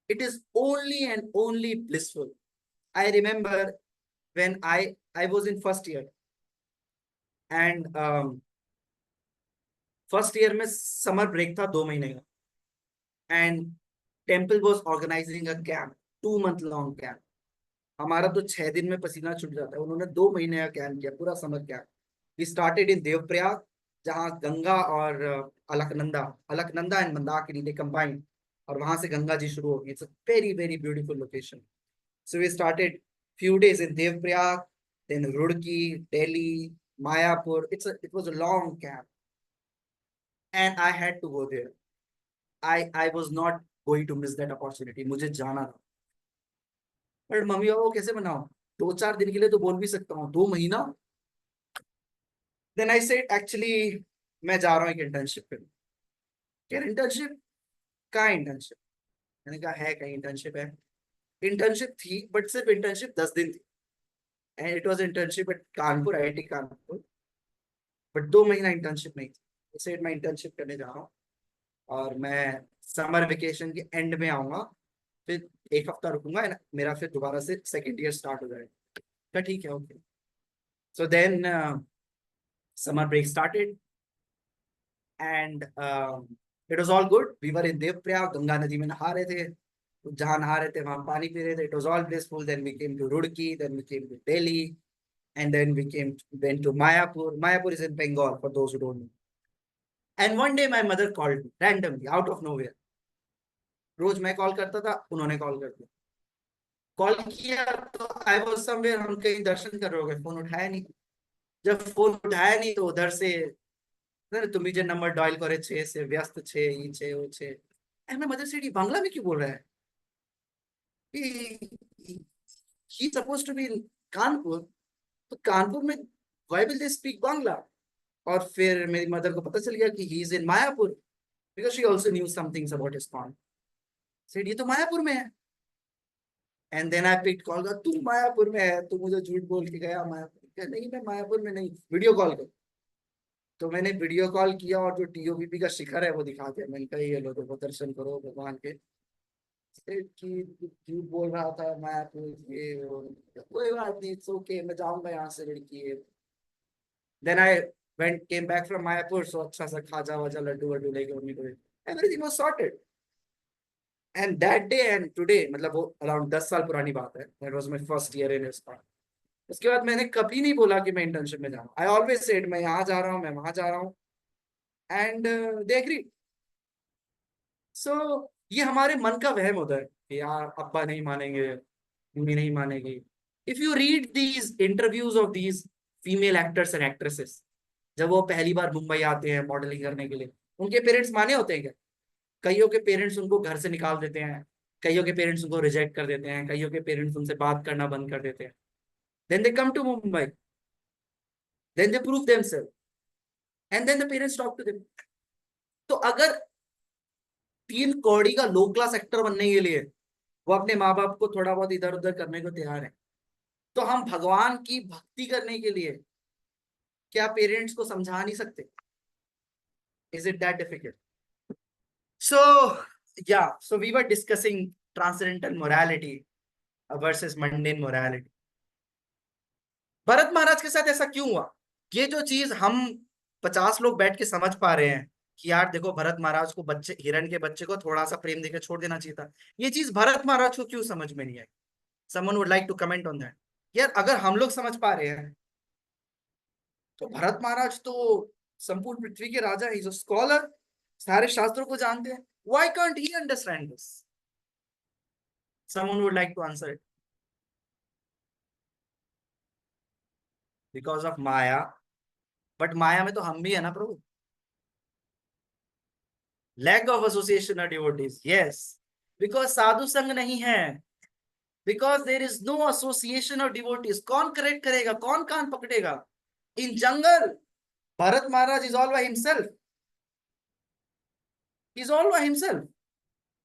it is only and only blissful. I remember when I was in first year, and first year में summer break था 2 महीने का, and temple was organizing a camp, 2-month long camp. हमारा तो 6 दिन में पसीना छूट जाता है, उन्होंने 2 महीने का कैंप किया, पूरा summer camp. We started in Devprayag, जहाँ गंगा और Alaknanda and Mandakini they combined, और वहां से गंगा जी शुरू होगी. It's a very very beautiful location. So we started few days in Devprayag, then Roorkee, Delhi, Mayapur. It was a long camp, and I had to go there. I was not going to miss that opportunity. मुझे जाना था. पर मम्मी पापा को कैसे मनाऊं, 2-4 दिन के लिए तो बोल भी सकता हूँ, 2 महीना. Then I said actually मैं जा रहा हूँ एक इंटर्नशिप पे. क्या इंटर्नशिप? का इंटर्नशिप? मैंने कहा है कहीं इंटर्नशिप है. इंटर्नशिप थी बट सिर्फ इंटर्नशिप 10 दिन थी, and it was internship at Kanpur, IIT Kanpur. But 2 महीना इंटर्नशिप नहीं थी. इसे मैं इंटर्नशिप करने जा रहा हूँ और मैं समर वेकेशन के एंड में आऊंगा, फिर 1 हफ्ता रुकूंगा, मेरा फिर दोबारा से सेकेंड ईयर स्टार्ट हो जाएगा. क्या ठीक है, okay. So then summer break started and it was all good. We were in Devprayag, Ganga नदी में नहा रहे थे, जहां नहा रहे थे वहां पानी पी रहे थे. It was all blissful. Then we came to Roorkee, then we came to Delhi, and then we went to Mayapur. Mayapur is in Bengal for those who don't know. And one day my mother called me randomly out of nowhere. रोज मैं कॉल करता था, उन्होंने कॉल कर दिया. कॉल किया तो आई वाज समवेयर, हम कहीं दर्शन कर रहे हो गए, फोन उठाया नहीं. जब फोन उठाया नहीं तो उधर से तुम्ही जे नंबर डायल करे छे से व्यस्त छे, ये छे वो छे. And my mother said Bangla में क्यों बोल रहा है? He suppose to be in Kanpur, तो कानपुर में why will they speak Bangla? और फिर मेरी मदर को पता चल गया कि he is in Mayapur, because she also knew some things about ISKCON. Said ये तो मायापुर में है. And then I picked call, तू मायापुर में है, तू मुझे झूठ बोल के गया मायापुर. नहीं मैं मायापुर में नहीं, वीडियो कॉल कर. तो मैंने वीडियो कॉल किया और जो टीओबीपी का शिखर है वो दिखा दिया. मैंने कहा ये लो, देखो दर्शन करो भगवान के. कि झूठ बोल रहा था मायापुर ये कोई बात नहीं, इट्स ओके, मैं जाऊंगा यहाँ से लड़की है. Then I went came back from Mayapur, so अच्छा सा खाजा वाजा लड्डू वड्डू लेके मम्मी को everything was sorted. And that day and today, मतलब वो अराउंड 10 साल पुरानी बात है. That was my first year in ISKCON. उसके बाद मैंने कभी नहीं बोला कि मैं इंटर्नशिप में जा रहा हूँ. I always said मैं यहाँ जा रहा हूँ, मैं वहां जा रहा हूँ. And they agreed. So ये हमारे मन का वहम होता है कि यार अब्बा नहीं मानेंगे, मम्मी नहीं मानेगी. If you read these interviews of these female actors and actresses, जब वो पहली बार मुंबई आते हैं मॉडलिंग करने के लिए, उनके पेरेंट्स माने होते हैं क्या? कईयों के पेरेंट्स उनको घर से निकाल देते हैं, कईयों के पेरेंट्स उनको रिजेक्ट कर देते हैं, कईयों के पेरेंट्स उनसे बात करना बंद कर देते हैं. Then they come to Mumbai, then they prove themselves, and then the parents talk to them. तो अगर 3 कौड़ी का लो क्लास एक्टर बनने के लिए वो अपने माँ बाप को थोड़ा बहुत इधर उधर करने को तैयार है, तो हम भगवान की भक्ति करने के लिए क्या पेरेंट्स को समझा नहीं सकते? Is it that difficult? So yeah, so we were discussing transcendental morality versus mundane morality. Bharat महाराज के साथ ऐसा क्यों हुआ? ये जो चीज हम 50 लोग बैठ के समझ पा रहे हैं कि यार देखो भरत महाराज को बच्चे हिरण के बच्चे को थोड़ा सा प्रेम देकर छोड़ देना चाहिए था, ये चीज भरत महाराज को क्यों समझ में नहीं आई? Someone would like to comment on that. यार अगर हम लोग समझ पा रहे हैं तो भरत महाराज तो संपूर्ण पृथ्वी के राजा, इज अ स्कॉलर, सारे शास्त्रों को जानते हैं. Why can't he understand this? Someone would like to answer it. Because of Maya. But माया में तो हम भी है ना प्रभु. Lack of association of devotees. Yes. Because साधु संग नहीं है. Because there is no association of devotees. कौन करेक्ट करेगा, कौन कान पकड़ेगा? In jungle, Bharat Maharaj is all by himself. He's all by himself.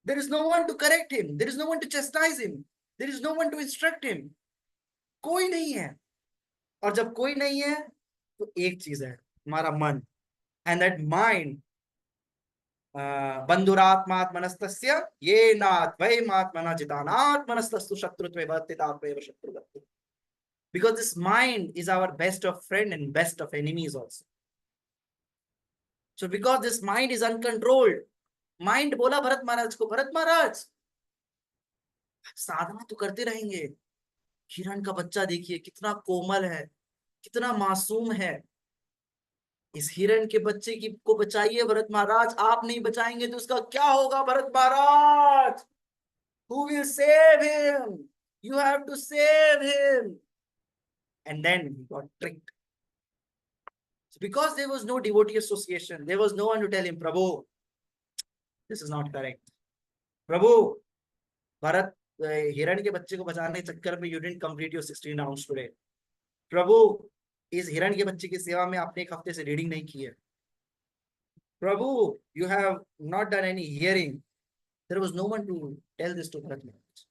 There is no one to correct him. There is no one to chastise him. There is no one to instruct him. कोई नहीं है. और जब कोई नहीं है तो एक चीज है, हमारा मन. And that mind, बंधुरात्मात्मनस्तस्य येनाद्वैमात्मना जितानात्मनस्तस्तु शत्रुत्वे वर्तितात्वैव शत्रुवत्. Because this mind is our best of friend and best of enemies also. So because this mind is uncontrolled, mind बोला भरत महाराज को, भरत महाराज साधना तो करते रहेंगे, हिरण का बच्चा देखिए कितना कोमल है, कितना मासूम है, इस हिरण के बच्चे की को बचाइए भरत महाराज. आप नहीं बचाएंगे तो उसका क्या होगा भरत महाराज? Who will save him? You have to save him. And then he got tricked. So because there was no devotee association, there was no one to tell him, Prabhu, this is not correct. Prabhu, Bharat, हिरण के बच्चे को बचाने के चक्कर में you didn't complete your 16 rounds today. प्रभु, इस हिरण के बच्चे की सेवा में आपने एक हफ्ते से रीडिंग नहीं की है. प्रभु, you have not done any hearing. There was no one to tell this to Bharat Maharaj.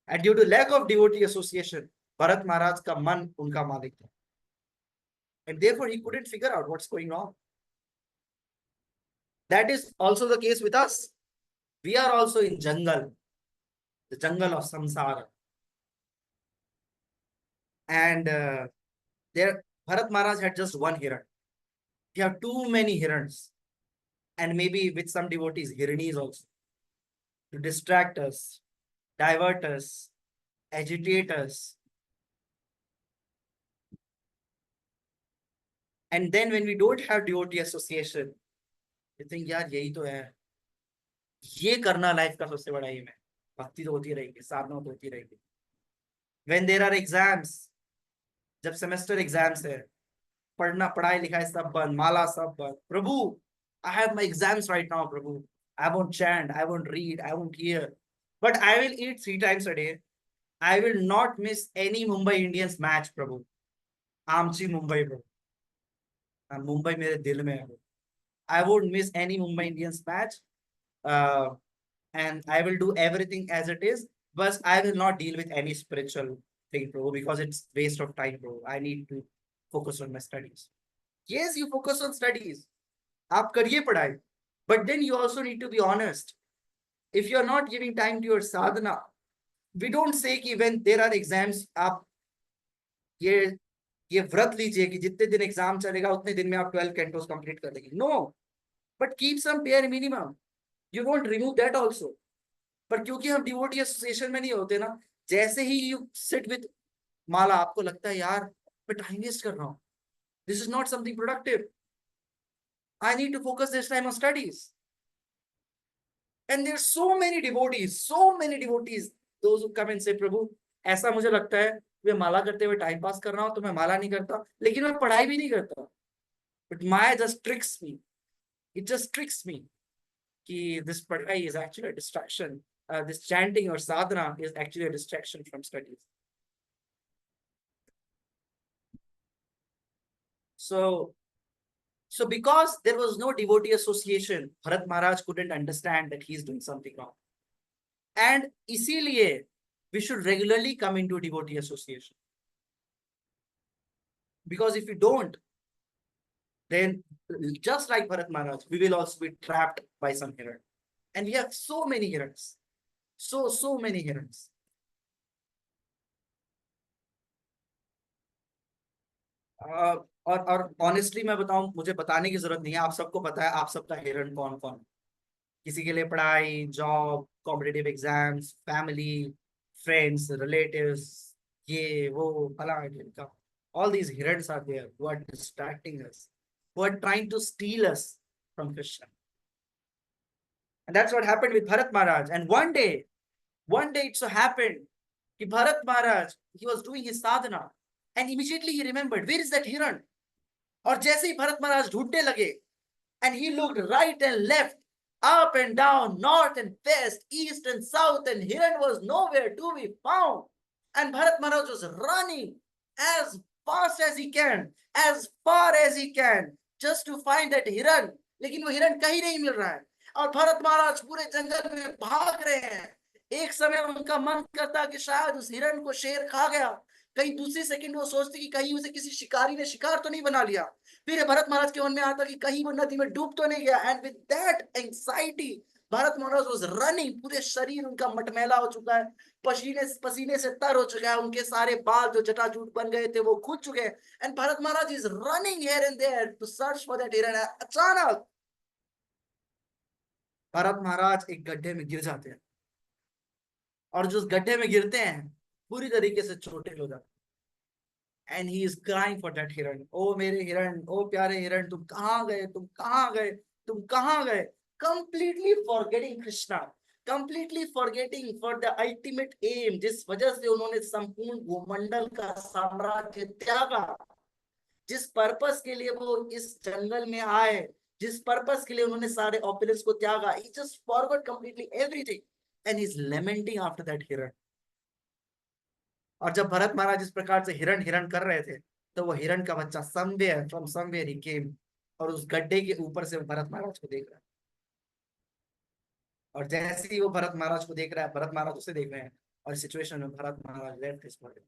And due to lack of devotee association, Bharat Maharaj का मन उनका मालिक था. And therefore he couldn't figure out what's going on. That is also the case with us. We are also in jungle, the jungle of samsara. And there, Bharat Maharaj had just one hiran. We have too many hirans. And maybe with some devotees, hiranis also. To distract us, divert us, agitate us. And then when we don't have devotee association, we think, यार यही तो है, ये करना लाइफ का सबसे बड़ा एम है. भक्ति तो होती रहेगी, साधना तो होती रहेगी. When there are exams, जब सेमेस्टर एग्जाम्स है, पढ़ना पढ़ाई लिखाई सब बंद, माला सब बंद. प्रभु, I have my exams right now, Prabhu. I won't chant, I won't read, I won't hear. But I will eat 3 times a day. I will not miss any Mumbai Indians match, Prabhu. आमची मुंबई Prabhu. मुंबई मेरे दिल में है. I won't miss any Mumbai Indians match. And I will do everything as it is. But I will not deal with any spiritual thing, Prabhu, because it's waste of time, Prabhu. I need to focus on my studies. Yes, you focus on studies. आप करिए पढ़ाई. But then you also need to be honest. If you're not giving time to your sadhana, we don't say कि when there are exams, आप ये व्रत लीजिए कि जितने दिन एग्जाम चलेगा उतने दिन में आप 12 कैंटोस कंप्लीट कर देंगे, no, but keep some pair minimum, you don't remove that also. पर क्योंकि हम डिवोटी एसोसिएशन में नहीं होते ना, जैसे ही यू सिट विद माला आपको लगता है यार मैं टाइम वेस्ट कर रहा हूँ, this is not something productive, I need to focus this time on studies. And there so many devotees those who come and say प्रभु ऐसा मुझे लगता है मैं माला करते हुए टाइम पास कर रहा हूँ, तो मैं माला नहीं करता, लेकिन मैं पढ़ाई भी नहीं करता, but Maya just tricks me, it just tricks me कि this padhai is actually a distraction. This chanting or sadhana is actually a distraction from studies. So because there was no devotee association, Bharat Maharaj couldn't understand that he is doing something wrong. And इसीलिए we should regularly come into devotee association. Because if we don't, then just like Bharat Maharaj, we will also be trapped by some hiran. And we have so many hirans. So many hirans. और ऑनेस्टली मैं बताऊं, मुझे बताने की जरूरत नहीं है, आप सबको पता है आप सबका हिरण कौन कौन। किसी के लिए पढ़ाई, job, competitive exams, family, friends, relatives, ये वो फला ढिमका, all these hirans are there who are distracting us, who are trying to steal us from Krishna. And that's what happened with Bharat Maharaj. And one day it so happened कि Bharat Maharaj, he was doing his sadhana and immediately he remembered, where is that hiran? और जैसे ही भरत महाराज ढूंढने लगे, and he looked right and left, up and down, north and west, east and south, and hiran was nowhere to be found. And Bharat Maharaj was running as fast as he can, as far as he can, just to find that hiran. लेकिन वो हिरण कहीं नहीं मिल रहा है, और भरत महाराज पूरे जंगल में भाग रहे हैं। एक समय उनका मन करता कि शायद उस हिरण को शेर खा गया, कहीं दूसरी सेकंड वो सोचते कि कहीं उसे किसी शिकारी ने शिकार तो नहीं बना लिया। फिर भरत महाराज के मन में आता कि कहीं वो नदी में डूब तो नहीं गया। And with that anxiety Bharat Maharaj was running, पूरे शरीर उनका मटमैला हो चुका है, पसीने पसीने से तर हो चुका है, उनके सारे बाल जो जटाजूट बन गए थे वो खुद चुके हैं। And Bharat Maharaj is running here and there to search for that हिरन। अचानक भरत महाराज एक गड्ढे में गिर जाते हैं, और जो उस गड्ढे में गिरते हैं पूरी तरीके से चोटिल हो जाते हैं। And he is crying for that hiran. ओ मेरे हिरण, ओ प्यारे हिरण, तुम कहाँ गए, तुम कहाँ गए, तुम कहाँ गए? Completely forgetting Krishna, completely forgetting for the ultimate aim, जिस वजह से उन्होंने संपूर्ण भूमंडल का साम्राज्य त्यागा, जिस पर्पस के लिए वो इस जंगल में आए, जिस पर्पस के लिए उन्होंने सारे ऑपुलेंस को त्यागा, he just forgot completely everything and he's lamenting after that hiran. और जब भरत महाराज इस प्रकार से हिरण हिरण कर रहे थे, तो वो हिरण का बच्चा समवेयर फ्रॉम समवेयर ही केम, और उस गड्ढे के ऊपर से भरत महाराज को देख रहा है। और जैसे ही वो भरत महाराज को देख रहा है, भरत महाराज उसे देख रहे हैं, और सिचुएशन में Bharat Maharaj left his body.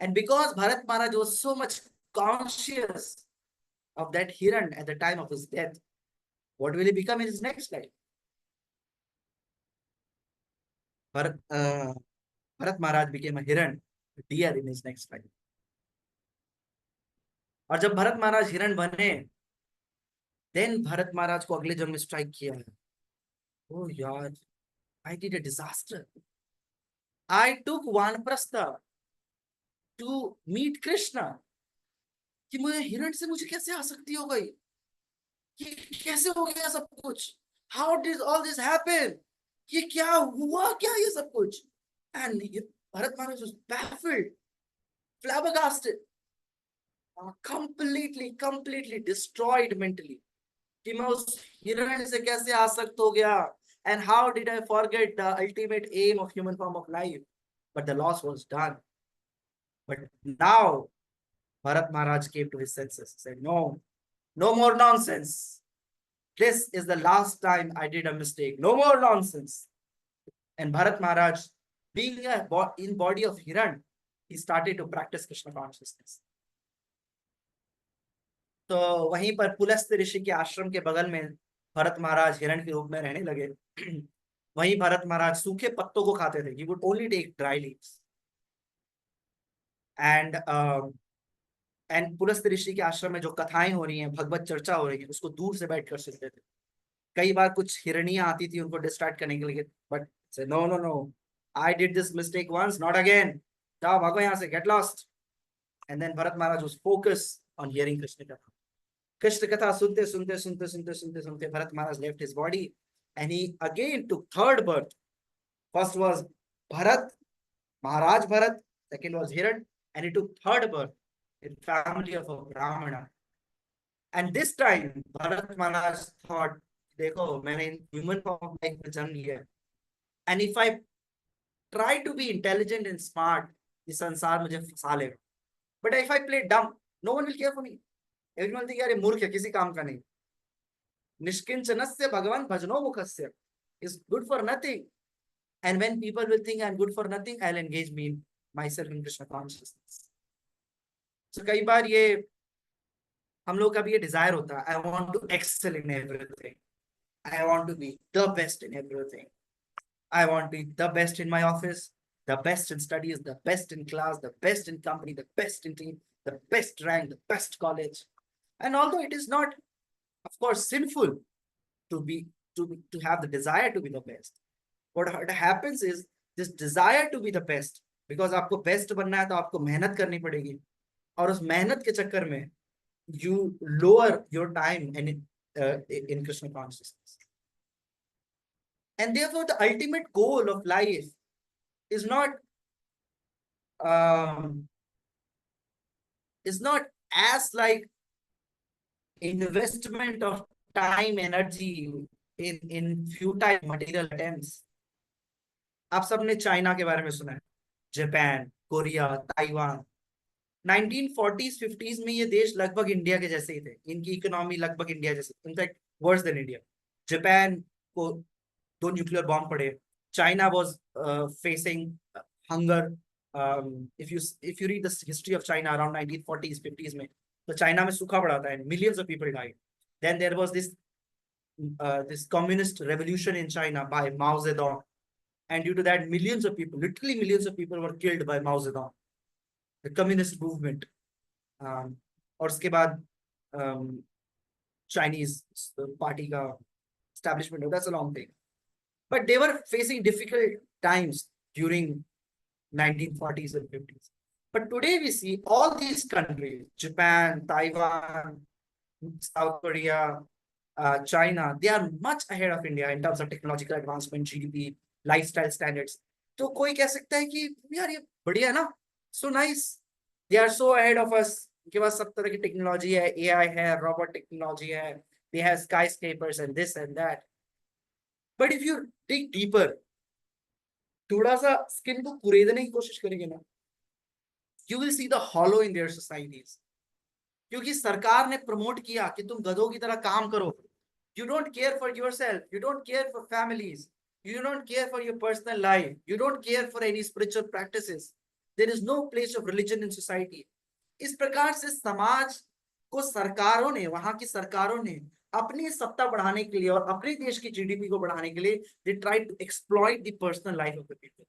And because Bharat Maharaj was so much conscious of that hiran at the time of his death, what will he become in his next life? Bharat Maharaj became a hiran, a deer in his next life. और जब भरत महाराज हिरण बने, देन भरत महाराज को अगले जन्म में स्ट्राइक किया है, ओ यार, I did a disaster, I took vanaprastha to meet Krishna, कि मुझे हिरण से मुझे कैसे आसक्ति हो गई, ये कैसे हो गया सब कुछ, how did all this happen, ये क्या हुआ, क्या ये सब कुछ। And Bharat Maharaj was baffled, flabbergasted, completely destroyed mentally, कि मैं उस हिरण से कैसे आसक्त हो गया, and how did I forget the ultimate aim of human form of life, but the loss was done. But now Bharat Maharaj came to his senses, said no more nonsense, this is the last time I did a mistake, no more nonsense. And Bharat Maharaj, being in body of hiran, he started to practice Krishna consciousness. तो वहीं पर पुलस्त्य ऋषि के आश्रम के बगल में भरत महाराज हिरण के रूप में रहने लगे। वहीं भरत महाराज सूखे पत्तों को खाते थे, he would only take dry leaves, and Pulastya Rishi के आश्रम में जो कथाएं हो रही हैं, भगवत चर्चा हो रही है, उसको दूर से बैठ कर सुनते थे। कई बार कुछ हिरणियां आती थी उनको डिस्ट्रैक्ट करने के लिए, but no no no, I did this mistake once, not again, जाओ भागो यहाँ से, get lost. And then Bharat Maharaj was focus on hearing Krishna katha. Krishna कथा सुनते सुनते सुनते सुनते सुनते सुनते Bharat Maharaj left his body and he again took third birth. First was Bharat, Maharaj Bharat, second was Hiran, and he took third birth in family of a Brahmana. And this time, Bharat Maharaj thought, देखो मैंने human form of life में जन्म लिया है, and if I try to be intelligent and smart, ये संसार मुझे फंसा लेगा. But if I play dumb, no one will care for me. Everyone will think यार ये मूर्ख है, किसी काम का नहीं. निष्किंचनस्य भगवान भजनो मुखस्य is good for nothing. And when people will think I'm good for nothing, I'll engage me in myself in Krishna consciousness. So कई बार ये हम लोग का भी ये डिजायर होता है, I want to excel in everything. I want to be the best in everything. I want to be the best in my office, the best in studies, the best in class, the best in company, the best in team, the best rank, the best college. And although it is not, of course, sinful to be to have the desire to be the best, what happens is this desire to be the best, because आपको बेस्ट बनना है तो आपको मेहनत करनी पड़ेगी, और उस मेहनत के चक्कर में you lower your time and in Krishna consciousness. And therefore the ultimate goal of life is not as like investment of time, energy in futile material attempts. आप सबने चाइना के बारे में सुना है, Japan, Korea, Taiwan. 1940s 50s में ये देश लगभग इंडिया के जैसे ही थे, इनकी इकोनॉमी लगभग इंडिया जैसे, in fact worse than India. Japan को 2 न्यूक्लियर बॉम्ब पड़े, China was facing hunger. if you read the history of China around 1940s 50s में, तो चाइना में सूखा पड़ा था and millions of people died. Then there was this communist revolution in China by Mao Zedong, and due to that millions of people, literally millions of people were killed by Mao Zedong, the communist movement. और उसके बाद Chinese party का establishment, that's a long thing. But they were facing difficult times during 1940s and 50s. But today we see all these countries, Japan, Taiwan, South Korea, China, they are much ahead of India in terms of technological advancement, GDP, lifestyle standards. तो कोई कह सकता है कि यार ये बढ़िया है ना, so nice, they are so ahead of us, उनके पास सब तरह की टेक्नोलॉजी है, AI है, रोबोट टेक्नोलॉजी है, they have skyscrapers and this and that. But if you dig deeper, थोड़ा सा स्किन को कुरेदने की कोशिश करेंगे ना, you will see the hollow in their societies. क्योंकि सरकार ने प्रमोट किया कि तुम गधों की तरह काम करो. You don't care for yourself, you don't care for families, you don't care for your personal life, you don't care for any spiritual practices. There is no place of religion in society. इस प्रकार से समाज को सरकारों ने, वहां की सरकारों ने अपनी सत्ता बढ़ाने के लिए और अपने देश की जीडीपी को बढ़ाने के लिए they tried to exploit the personal life of the people.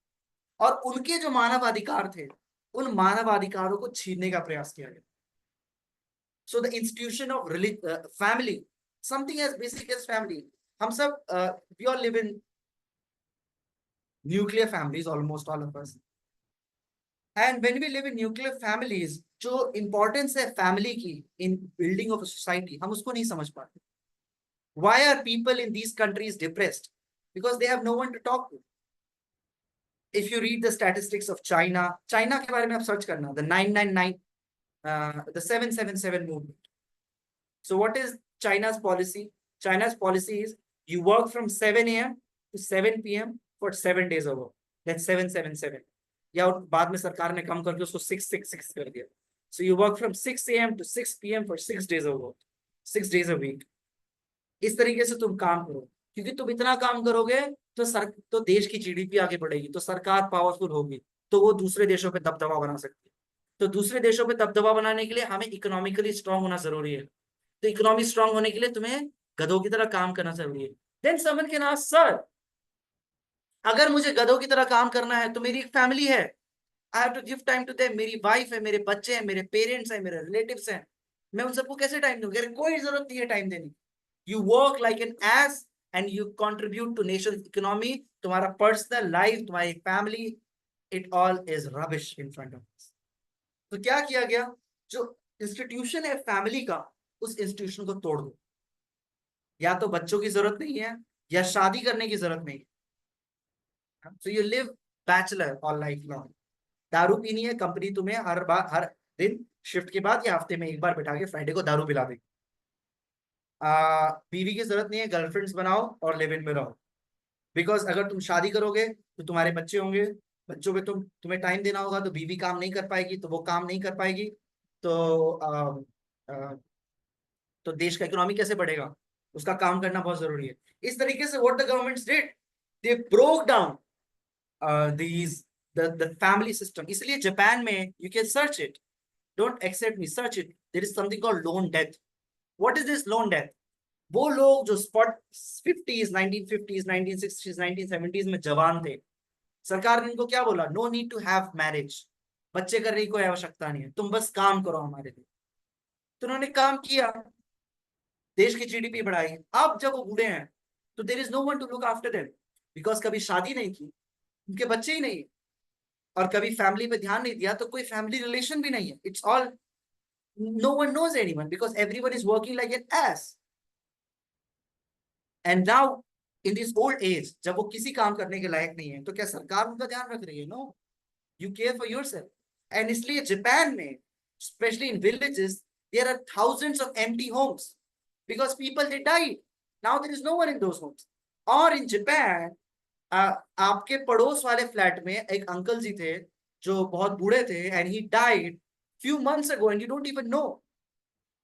और उनके जो मानवाधिकार थे, उन मानवाधिकारों को छीनने का प्रयास किया गया. So the institution of family, something as basic as family. हम सब we all live in nuclear families, almost all of us. And when we live in nuclear families, जो importance है family की in building of a society, हम उसको नहीं समझ पाते. Why are people in these countries depressed? Because they have no one to talk to. If you read the statistics of China, China के बारे में आप search करना, the 999, the 777 movement. So what is China's policy? China's policy is you work from 7 a.m. to 7 p.m. for 7 days a work. That's 777. या बाद में सरकार ने कम करके उसको 666 कर दिया. So you work from 6 a.m. to 6 p.m. for 6 days a work, 6 days a week. इस तरीके से तुम काम करो, क्योंकि तुम इतना काम करोगे तो देश की जीडीपी आगे बढ़ेगी, तो सरकार पावरफुल होगी, तो वो दूसरे देशों पे दबदबा बना सकती है. तो दूसरे देशों पे दबदबा बनाने के लिए हमें इकोनॉमिकली स्ट्रांग होना जरूरी है. तो इकोनॉमी स्ट्रांग होने के लिए तुम्हें गधों की तरह काम करना जरूरी है. Then someone can ask, sir अगर मुझे गधों की तरह काम करना है तो मेरी एक फैमिली है, I have to give time to them. मेरी वाइफ है, मेरे बच्चे हैं, मेरे पेरेंट्स हैं, मेरे रिलेटिव्स हैं, मैं उन सबको कैसे टाइम दूंगा? कोई जरूरत नहीं है टाइम देने की। You work like an ass and you contribute to nation economy. तुम्हारा पर्सनल लाइफ, तुम्हारी family, it all is rubbish in front of us. तो क्या किया गया? जो इंस्टीट्यूशन है फैमिली का, उस इंस्टीट्यूशन को तोड़ दो। या तो बच्चों की जरूरत नहीं है, या शादी करने की जरूरत नहीं है। So you live bachelor all life long. दारू पीनी है, कंपनी तुम्हें हर बार, हर दिन शिफ्ट के बाद या हफ्ते में एक बार बैठा के फ्राइडे को दारू पिला देगी। बीवी की जरूरत नहीं है, गर्लफ्रेंड्स बनाओ और लिव इन में रहो। बिकॉज अगर तुम शादी करोगे तो तुम्हारे बच्चे होंगे, बच्चों पे तुम्हें टाइम देना होगा, तो बीवी काम नहीं कर पाएगी, तो वो काम नहीं कर पाएगी, तो तो देश का इकोनॉमी कैसे बढ़ेगा? उसका काम करना बहुत जरूरी है। इस तरीके से what the government did, they broke down these the family system. इसलिए जापान में, you can search it, don't accept me, search it, there is something called lone death. What is this lone death? वो लोग जो spot 50s 1950s 1960s 1970s में जवान थे, सरकार ने इनको क्या बोला? No need to have marriage, बच्चे करने की कोई आवश्यकता नहीं है, तुम बस काम करो हमारे लिए। तो उन्होंने काम किया, देश की जीडीपी बढ़ाई। अब जब वो बूढ़े हैं तो there is no one to look after them, because कभी शादी नहीं की, उनके बच्चे ही नहीं, और कभी फैमिली पे ध्यान नहीं दिया, तो कोई फैमिली रिलेशन भी नहीं है। It's all, no one knows anyone because everyone is working like an ass. And now in this old age, जब वो किसी काम करने के लायक नहीं है, तो क्या सरकार उनका ध्यान रख रही है? No, you care for yourself. And इसलिए जापान में, specially in villages, there are thousands of empty homes because people they died. Now there is no one in those homes. और in Japan, आपके पड़ोस वाले फ्लैट में एक अंकल जी थे जो बहुत बूढ़े थे, and he died few months ago and you don't even know.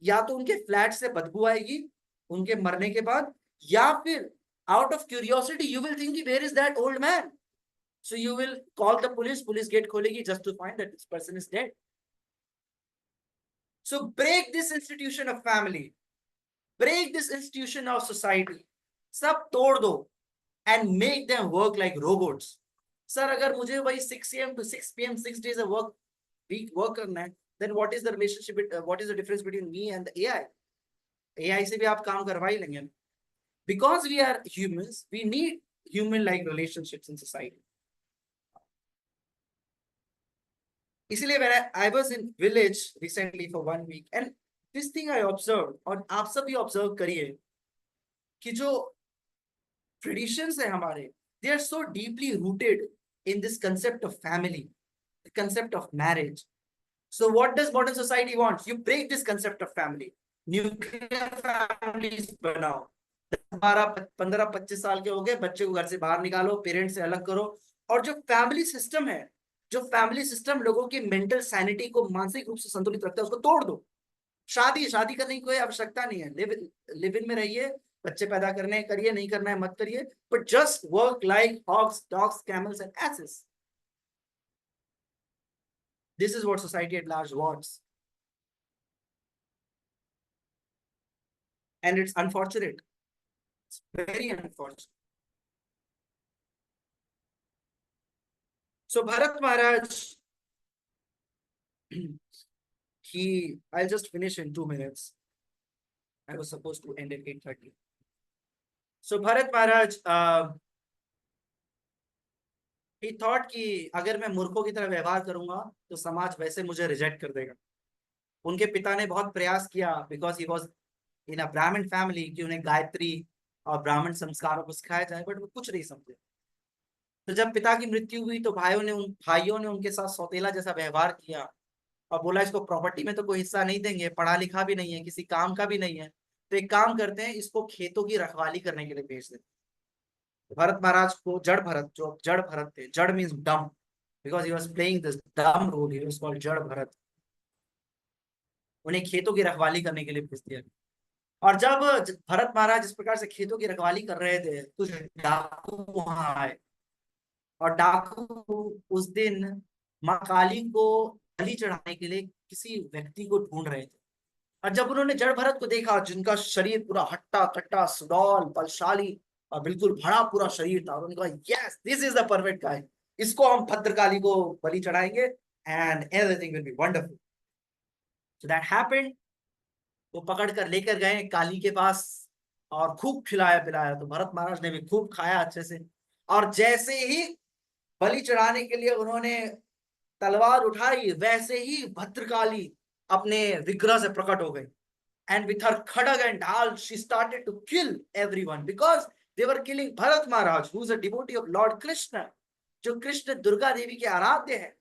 या तो उनके फ्लैट से बदबू आएगी उनके मरने के बाद, या फिर out of curiosity you will think where is that old man, so you will call the police, police gate खोलेगी just to find that this person is dead. So break this institution of family, break this institution of society, सब तोड़ दो, and make them work like robots. Sir अगर मुझे वही 6 AM to 6 PM 6 days of work week work करना है, then what is the relationship, what is the difference between me and the AI? AI से भी आप काम करवा ही लेंगे। Because we are humans, we need human like relationships in society. इसलिए when I was in village recently for 1 week, and this thing I observed, और आप सब भी ऑब्जर्व करिए कि जो traditions है हमारे, they are so deeply rooted in this concept of family, the concept of marriage. So what does modern society want? You break this concept of family. Nuclear families बनाओ। 12-15-25 साल के हो गए, बच्चे को घर से बाहर निकालो, पेरेंट्स से अलग करो। और जो फैमिली सिस्टम है, जो फैमिली सिस्टम लोगों की मेंटल सैनिटी को मानसिक रूप से संतुलित रखता है, उसको तोड़ दो। शादी करने की कोई आवश्यकता नहीं है। लिव इन में रहिए, बच्चे पैदा करने करिए, नहीं करना है मत करिए, but just work like hogs, dogs, camels and asses. This is what society at large wants, and it's unfortunate. It's very unfortunate. So Bharat Maharaj, I'll just finish in 2 minutes. I was supposed to end at 8:30. So Bharat Maharaj, he thought कि अगर मैं मूर्खों की तरह व्यवहार करूंगा तो समाज वैसे मुझे रिजेक्ट कर देगा। उनके पिता ने बहुत प्रयास किया, बिकॉज ही वॉज इन अ ब्राह्मण फैमिली, कि उन्हें गायत्री और ब्राह्मण संस्कारों को सिखाया जाए, बट वो कुछ नहीं समझे। तो जब पिता की मृत्यु हुई तो भाइयों ने उनके साथ सौतेला जैसा व्यवहार किया और बोला इसको प्रॉपर्टी में तो कोई हिस्सा नहीं देंगे, पढ़ा लिखा भी नहीं है, किसी काम का भी नहीं है, तो एक काम करते हैं, इसको खेतों की रखवाली करने के लिए भेज देते। भरत महाराज को जड़ भरत, जो जड़ भरत थे, जड़ means dumb, because he was playing this dumb role, he was called Jad Bharat, उन्हें खेतों की रखवाली करने के लिए भेज दिया। और जब भरत महाराज इस प्रकार से खेतों की रखवाली कर रहे थे, कुछ डाकू वहां आए, और डाकू उस दिन माँ काली को बलि चढ़ाने के लिए किसी व्यक्ति को ढूंढ रहे थे। और जब उन्होंने जड़ भरत को देखा, जिनका शरीर पूरा हट्टा कट्टा सुडौल बलशाली और बिल्कुल भरा पूरा शरीर था, और उन्होंने कहा yes this is the perfect guy, इसको हम भद्रकाली को बलि चढ़ाएंगे and everything will be wonderful. So that happened. वो पकड़ कर लेकर गए काली के पास और खूब खिलाया पिलाया, तो भरत महाराज ने भी खूब खाया अच्छे से। और जैसे ही बलि चढ़ाने के लिए उन्होंने तलवार उठाई, वैसे ही भद्रकाली अपने विग्रह से प्रकट हो गई। And with her khadag and dhal, she started to kill everyone because they were killing Bharat Maharaj, who is a devotee of Lord Krishna, जो कृष्ण दुर्गा देवी के आराध्य है,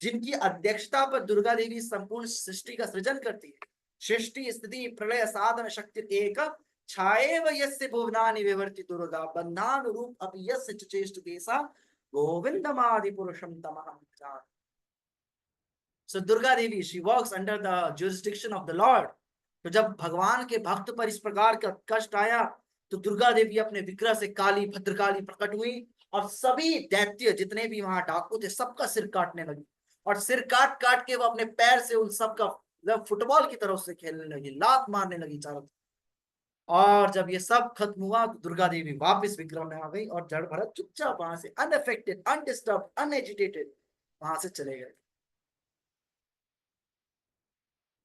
जिनकी अध्यक्षता पर दुर्गा देवी संपूर्ण सृष्टि का सृजन करती है। सृष्टि स्थिति प्रलय साधन शक्ति एक छाएव यस्य भुवनानि विवर्ति दुर्गा बंधान रूप अपि यस्य चेष्ट देसा गोविंदमादि पुरुषम तमहं जानामि। So Durga Devi, she works under the jurisdiction of the Lord. तो जब भगवान के भक्त पर इस प्रकार का कष्ट आया तो दुर्गा देवी अपने विग्रह से काली भद्रकाली प्रकट हुई और सभी दैत्य जितने भी वहां डाकू थे सबका सिर काटने लगी। और सिर काट काट के वो अपने पैर से उन सबका फुटबॉल की तरफ से खेलने लगी, लात मारने लगी चारों तरफ। और जब ये सब खत्म हुआ तो दुर्गा देवी वापस विग्रह में आ गई और जड़ भरत चुपचाप वहां से अनअफेक्टेड, अनडिस्टर्ब, अनएजिटेटेड वहां से चले गए।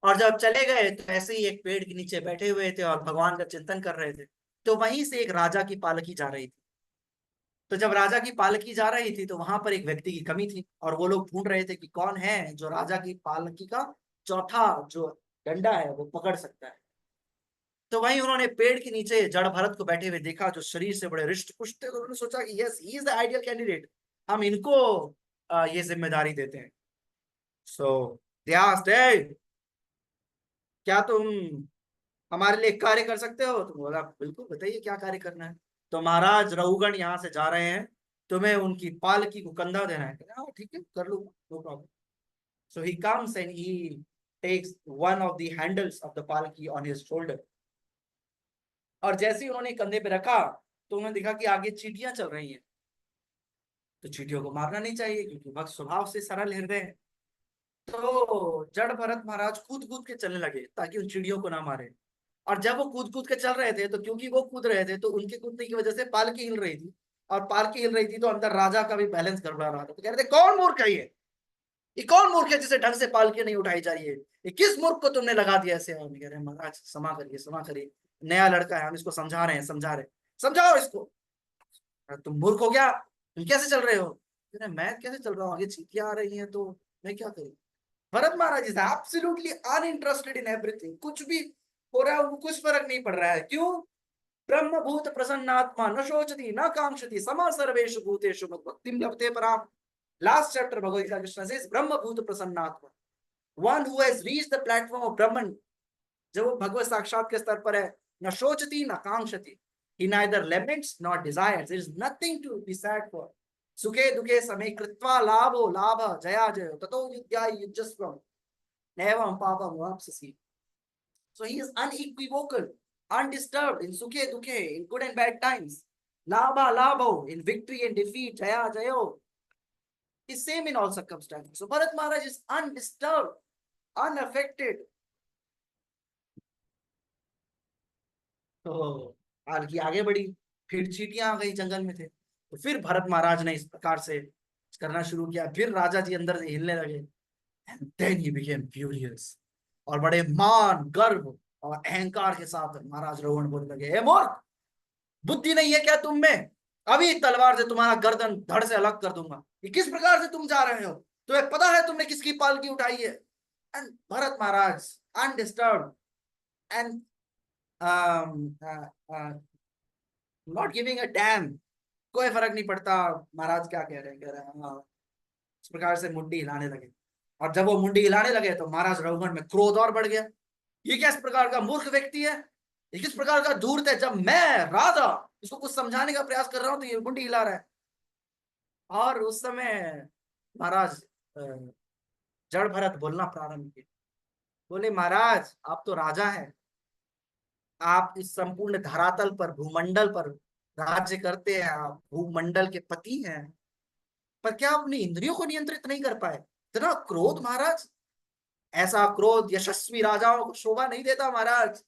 और जब चले गए तो ऐसे ही एक पेड़ के नीचे बैठे हुए थे और भगवान का चिंतन कर रहे थे, तो वहीं से एक राजा की पालकी जा रही थी। तो जब राजा की पालकी जा रही थी तो वहां पर एक व्यक्ति की कमी थी और वो लोग ढूंढ रहे थे कि कौन है जो राजा की पालकी का चौथा जो डंडा है वो पकड़ सकता है। तो वहीं उन्होंने पेड़ के नीचे जड़ भरत को बैठे हुए देखा, जो शरीर से बड़े रिष्ट पुष्ट थे। तो उन्होंने सोचा कि yes, he is the ideal candidate, हम इनको ये जिम्मेदारी देते हैं। सो दे आस्क्ड, क्या तुम हमारे लिए कार्य कर सकते हो? तो बोला बिल्कुल, बताइए क्या कार्य करना है। तो महाराज रघुगण यहाँ से जा रहे हैं, तुम्हें उनकी पालकी को कंधा देना है। हाँ ठीक है, कर लूंगा, no problem. So he comes and he takes one of the handles of the palki on his shoulder. और जैसे ही उन्होंने कंधे पे रखा तो उन्होंने देखा कि आगे चींटियां चल रही हैं। तो चींटियों को मारना नहीं चाहिए क्योंकि भक्त स्वभाव से सरल हृदय है। तो जड़ भरत महाराज कूद कूद के चलने लगे ताकि उन चिड़ियों को ना मारे। और जब वो कूद कूद के चल रहे थे तो क्योंकि वो कूद रहे थे तो उनके कूदने की वजह से पालकी हिल रही थी। और पालकी हिल रही थी तो अंदर राजा का भी बैलेंस गड़बड़ा रहा था। तो कह रहे थे कौन मूर्ख है ये कौन मूर्ख है जिसे ढंग से पालकी नहीं उठाई जा रही है? ये किस मूर्ख को तुमने लगा दिया ऐसे? हम कह रहे हैं महाराज क्षमा करिए, क्षमा करिए, नया लड़का है, हम इसको समझा रहे हैं, समझा रहे, समझाओ इसको। तुम मूर्ख हो गया, तुम कैसे चल रहे हो? कह रहे मैं कैसे चल रहा हूँ, आगे चींटियां आ रही हैं तो मैं क्या करूँ? Bharat Maharaj is absolutely uninterested in everything. कुछ भी हो रहा है उनको कुछ फर्क नहीं पड़ रहा है। क्यों? ब्रह्म भूत प्रसन्नात्मा न शोचति न कांक्षति समा सर्वेषु भूतेषु मद्भक्तिं लभते पराम। लास्ट चैप्टर भगवद गीता कृष्ण से ब्रह्म भूत प्रसन्नात्मा, one who has reached the platform of Brahman, जब वो भगवत साक्षात के स्तर पर है, न शोचति न कांक्षति, he neither laments nor desires, there is nothing to be sad for, सुखे दुखे समे कृत्वा लाभो लाभ जया जय ततो विद्याय युजस्वम नैवं पापम वाप्स्यसि। So he is unequivocal, undisturbed in sukhe dukhe, in good and bad times, labha labho, in victory and defeat, jaya jayo, is same in all circumstances. So Bharat Maharaj is undisturbed, unaffected. तो पालकी आगे बढ़ी, फिर चींटियां आ गई, जंगल में थे। तो फिर भरत महाराज ने इस प्रकार से करना शुरू किया। फिर राजा जी अंदर से हिलने लगे। And then he became furious, और बड़े मान गर्व और अहंकार के साथ महाराज रघुगण बोलने लगे, हे मूर्ख, बुद्धि नहीं है क्या तुम में? अभी तलवार से तुम्हारा गर्दन धड़ से अलग कर दूंगा। ये किस प्रकार से तुम जा रहे हो? तुम्हें पता है तुमने किसकी पालकी उठाई है? And Bharat Maharaj undisturbed and not giving a dam, कोई फर्क नहीं पड़ता महाराज क्या कह रहे हैं, कह रहे हैं हाँ। इस प्रकार से मुंडी हिलाने लगे। और जब वो मुंडी हिलाने लगे तो महाराज रघुगण में क्रोध और बढ़ गया। ये किस प्रकार का मूर्ख व्यक्ति है, ये किस प्रकार का धूर्त है, जब मैं राजा इसको कुछ समझाने का प्रयास कर रहा हूं तो ये मुंडी हिला रहा है। और उस समय महाराज जड़ भरत बोलना प्रारंभ किए। बोले महाराज आप तो राजा हैं, आप इस संपूर्ण धरातल पर, भूमंडल पर राज्य करते हैं, आप भूमंडल के पति हैं, पर क्या अपनी इंद्रियों को नियंत्रित नहीं कर पाए? इतना क्रोध महाराज, ऐसा क्रोध यशस्वी राजाओं को शोभा नहीं देता महाराज।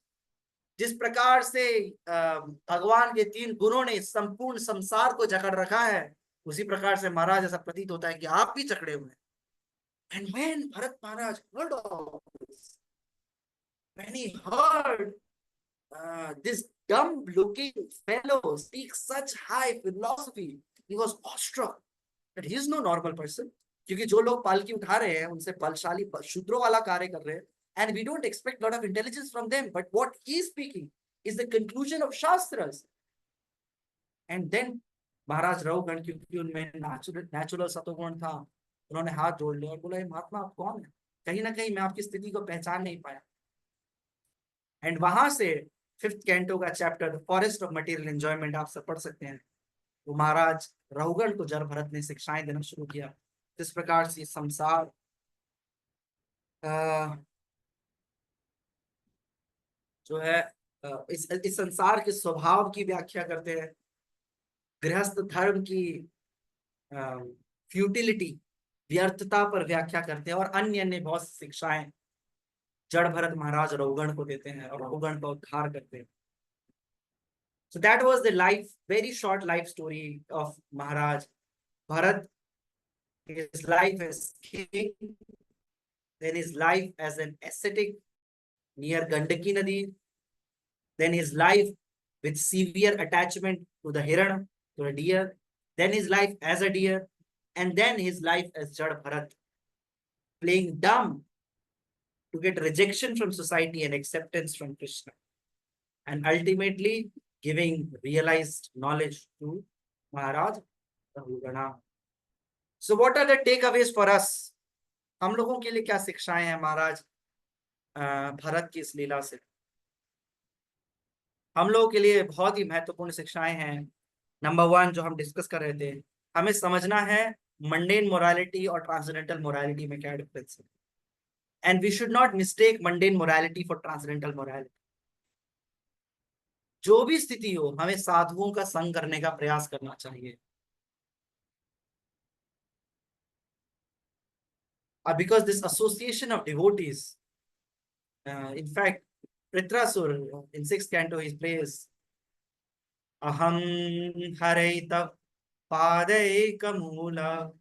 जिस प्रकार से भगवान के 3 गुणों ने संपूर्ण संसार को जकड़ रखा है, उसी प्रकार से महाराज ऐसा प्रतीत होता है कि आप भी जकड़े हुए हैं। And when Bharat Maharaj heard of this, when he heard this dumb looking fellow speak such high philosophy, he was awestruck that he is no normal person. क्योंकि जो लोग पालकी उठा रहे हैं उनसे बलशाली शूद्रों वाला कार्य कर रहे हैं, and we don't expect lot of intelligence from them, but what he is speaking is the conclusion of shastras. And then महाराज रहुगण, क्योंकि उनमें नेचुरल सतोगुण था, उन्होंने हाथ जोड़ लिया और बोला, महात्मा आप कौन है? कहीं ना कहीं मैं आपकी स्थिति को पहचान नहीं पाया। एंड वहां से 5th कैंटो का chapter forest of material enjoyment आप सब पढ़ सकते हैं। वो महाराज रहुगण को जड़ भरत ने शिक्षाएं देना शुरू किया। जिस प्रकार से संसार जो है इस संसार के स्वभाव की व्याख्या करते हैं, गृहस्थ धर्म की फ्यूटिलिटी, व्यर्थता पर व्याख्या करते हैं, और अन्य अन्य बहुत शिक्षाएं जड़ भरत महाराज रहुगण को देते हैं और रहुगण का उद्धार करते हैं। So that was the life, very short life story of Maharaj Bharat. His life as king, then his life as an ascetic near Gandaki Nadi, then his life with severe attachment to the Hiran, to a deer, then his life as a deer, and then his life as Jad Bharat, playing dumb to get rejection from society and acceptance from Krishna, and ultimately giving realized knowledge to Maharaj Rahugana. So what are the takeaways for us? हम लोगों के लिए क्या शिक्षाएं हैं महाराज भरत की इस लीला से? हम लोगों के लिए बहुत ही महत्वपूर्ण शिक्षाएं हैं। नंबर 1 जो हम डिस्कस कर रहे थे, हमें समझना है मंडेन मोरालिटी और ट्रांसेंडेंटल मोरालिटी में क्या डिफरेंस है, and we should not mistake mundane morality for transcendental morality. जो भी स्थिति हो, हमें साधुओं का संग करने का प्रयास करना चाहिए। Because this association of devotees, in fact, Pritrasur in 6th canto he prays, Aham haraita padeka mula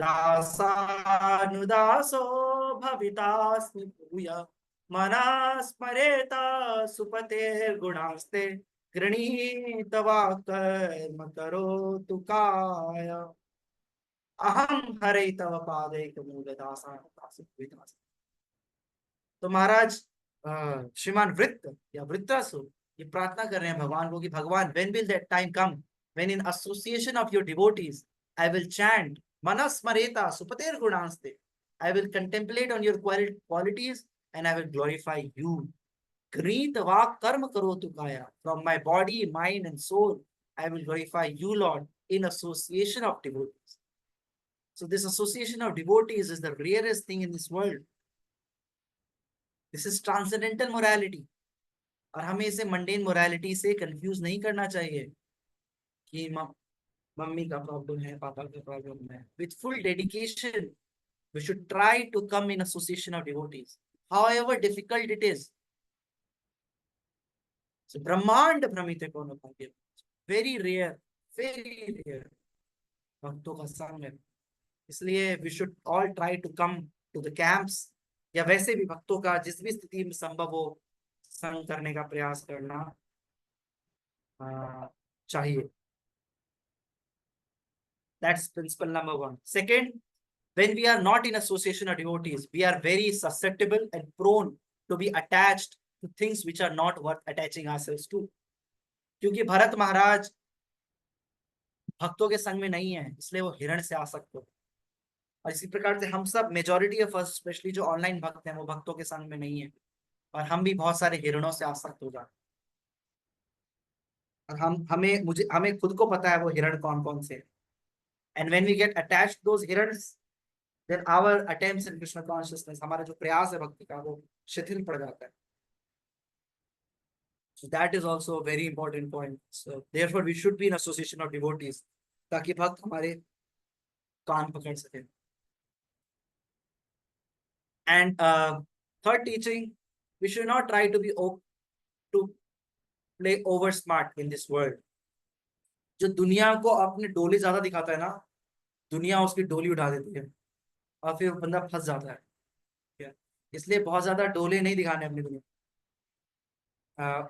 dasanudaso bhavitasmi puya manasmareta supate gunaste granitava karma karotu kaya अहम हरे तव पादैक मूलदासा। तो महाराज श्रीमान वृत्त या वृत्रासुर ये प्रार्थना कर रहे हैं भगवान को कि भगवान, when will that time come when in association of your devotees I will chant manasmareta supater gunaste, I will contemplate on your qualities and I will glorify you. Greet vak karma karotu kaya, from my body, mind and soul I will glorify you, Lord, in association of devotees. So this association of devotees is the rarest thing in this world. This is transcendental morality. और हमें इसे मंडेन मोरालिटी से कंफ्यूज नहीं करना चाहिए कि मम्मी का प्रॉब्लम है, पापा का प्रॉब्लम है। With full dedication, we should try to come in association of devotees, however difficult it is. So ब्रह्मांड भ्रमित कौन भाग्य, very rare भक्तों का संग है। इसलिए we should all try to come to the camps, या वैसे भी भक्तों का जिस भी स्थिति में संभव हो संग करने का प्रयास करना चाहिए। That's principle number 1. Second, when we are not in association of devotees, we are very susceptible and prone to be attached to things which are not worth attaching ourselves to. क्योंकि भरत महाराज भक्तों के संग में नहीं है, इसलिए वो हिरण से आसक्त हो। और इसी प्रकार से हम सब, मेजॉरिटी ऑफ अस, स्पेशली जो ऑनलाइन भक्त हैं, वो भक्तों के संग में नहीं है, और हम भी बहुत सारे हिरणों से आसक्त हो जाते हैं। और हमें खुद को पता है वो हिरण कौन कौन से। And when we get attached to those हिरण्स, then our attempts in Krishna consciousness, हमारा जो प्रयास है भक्ति का, वो शिथिल पड़ जाता है। So that is also a very important point. So therefore we should be in association of devotees, ताकि भक्त हमारे कान पकड़ सके। And third teaching, we should not try to be to play over smart in this world. जो दुनिया को अपने डोले ज्यादा दिखाता है ना, दुनिया उसकी डोली उठा देती है और फिर बंदा फंस जाता है। ठीक है? इसलिए बहुत ज्यादा डोले नहीं दिखाने अपनी दुनिया।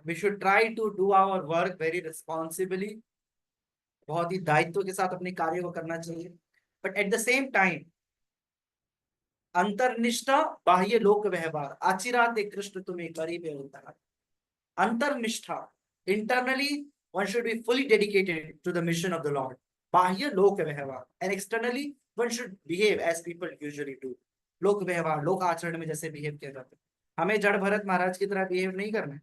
We should try to do our work very responsibly, बहुत ही दायित्व के साथ अपने कार्य को करना चाहिए। But at the same time अंतर्निष्ठा बाह्य लोक व्यवहार आचिराते कृष्ण तुम्हें करीब होता है। अंतर्निष्ठा, internally one should be fully dedicated to the mission of the Lord, बाह्य लोक व्यवहार, and externally one should behave as people usually do। लोक व्यवहार, लोक आचरण में जैसे बिहेव किया जाता है, हमें जड़ भरत महाराज की तरह बिहेव नहीं करना है।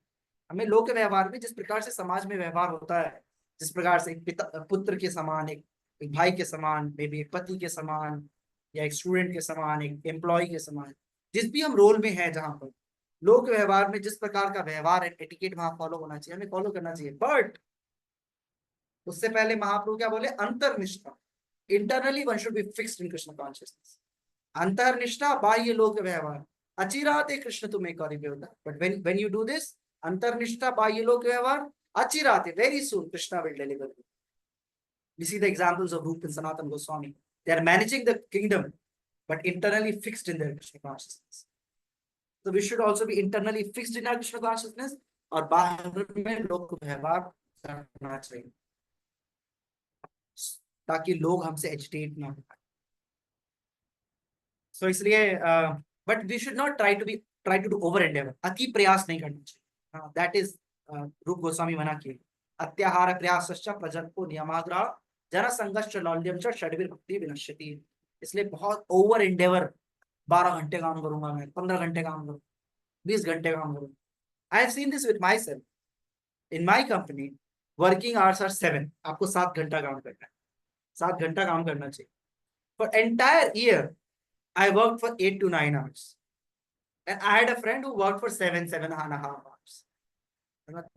हमें लोक व्यवहार में जिस प्रकार से समाज में व्यवहार होता है, जिस प्रकार से एक पिता पुत्र के समान, एक भाई के समान, मे बी एक पति के समान, या एक स्टूडेंट के समान, एक एम्प्लॉय के समान, जिस भी हम रोल में हैं, जहां पर लोक व्यवहार में जिस प्रकार का व्यवहार है, एटिकेट वहां फॉलो होना चाहिए, हमें फॉलो करना चाहिए। बट उससे पहले महाप्रभु क्या बोले? अंतर्निष्ठा, internally one should be fixed in Krishna consciousness. अंतर्निष्ठा बाह्य लोक व्यवहार अचिराते कृष्ण तुम्हें करीब होता। But when you do this, अंतर्निष्ठा बाह्य लोक व्यवहार अचिराते, very soon Krishna will deliver you. We see the examples of Rupa and Sanatana Goswami. They are managing the kingdom, but internally fixed in their Krishna consciousness. So we should also be internally fixed in our Krishna consciousness, और बाहर में लोक व्यवहार करना चाहिए, ताकि लोग हमसे एजिटेट ना हो पाए। सो इसलिए but we should not try to do over endeavour, अति प्रयास नहीं करना चाहिए। दैट इज रूप गोस्वामी मना किए, अत्याहार प्रयासश्च प्रजल्पो नियमाग्रह जन संगश्च लौल्यम च षड्वीर भक्ति विनश्यति। इसलिए बहुत ओवर एंडेवर, 12 घंटे काम करूंगा मैं, 15 घंटे काम करूंगा, 20 घंटे काम करूंगा। I have seen this with my self in my company. Working hours are 7, आपको 7 घंटा काम करना है, 7 घंटा काम करना चाहिए। For entire year I worked for 8 to 9 hours, and I had a friend who worked for 7.5 hours.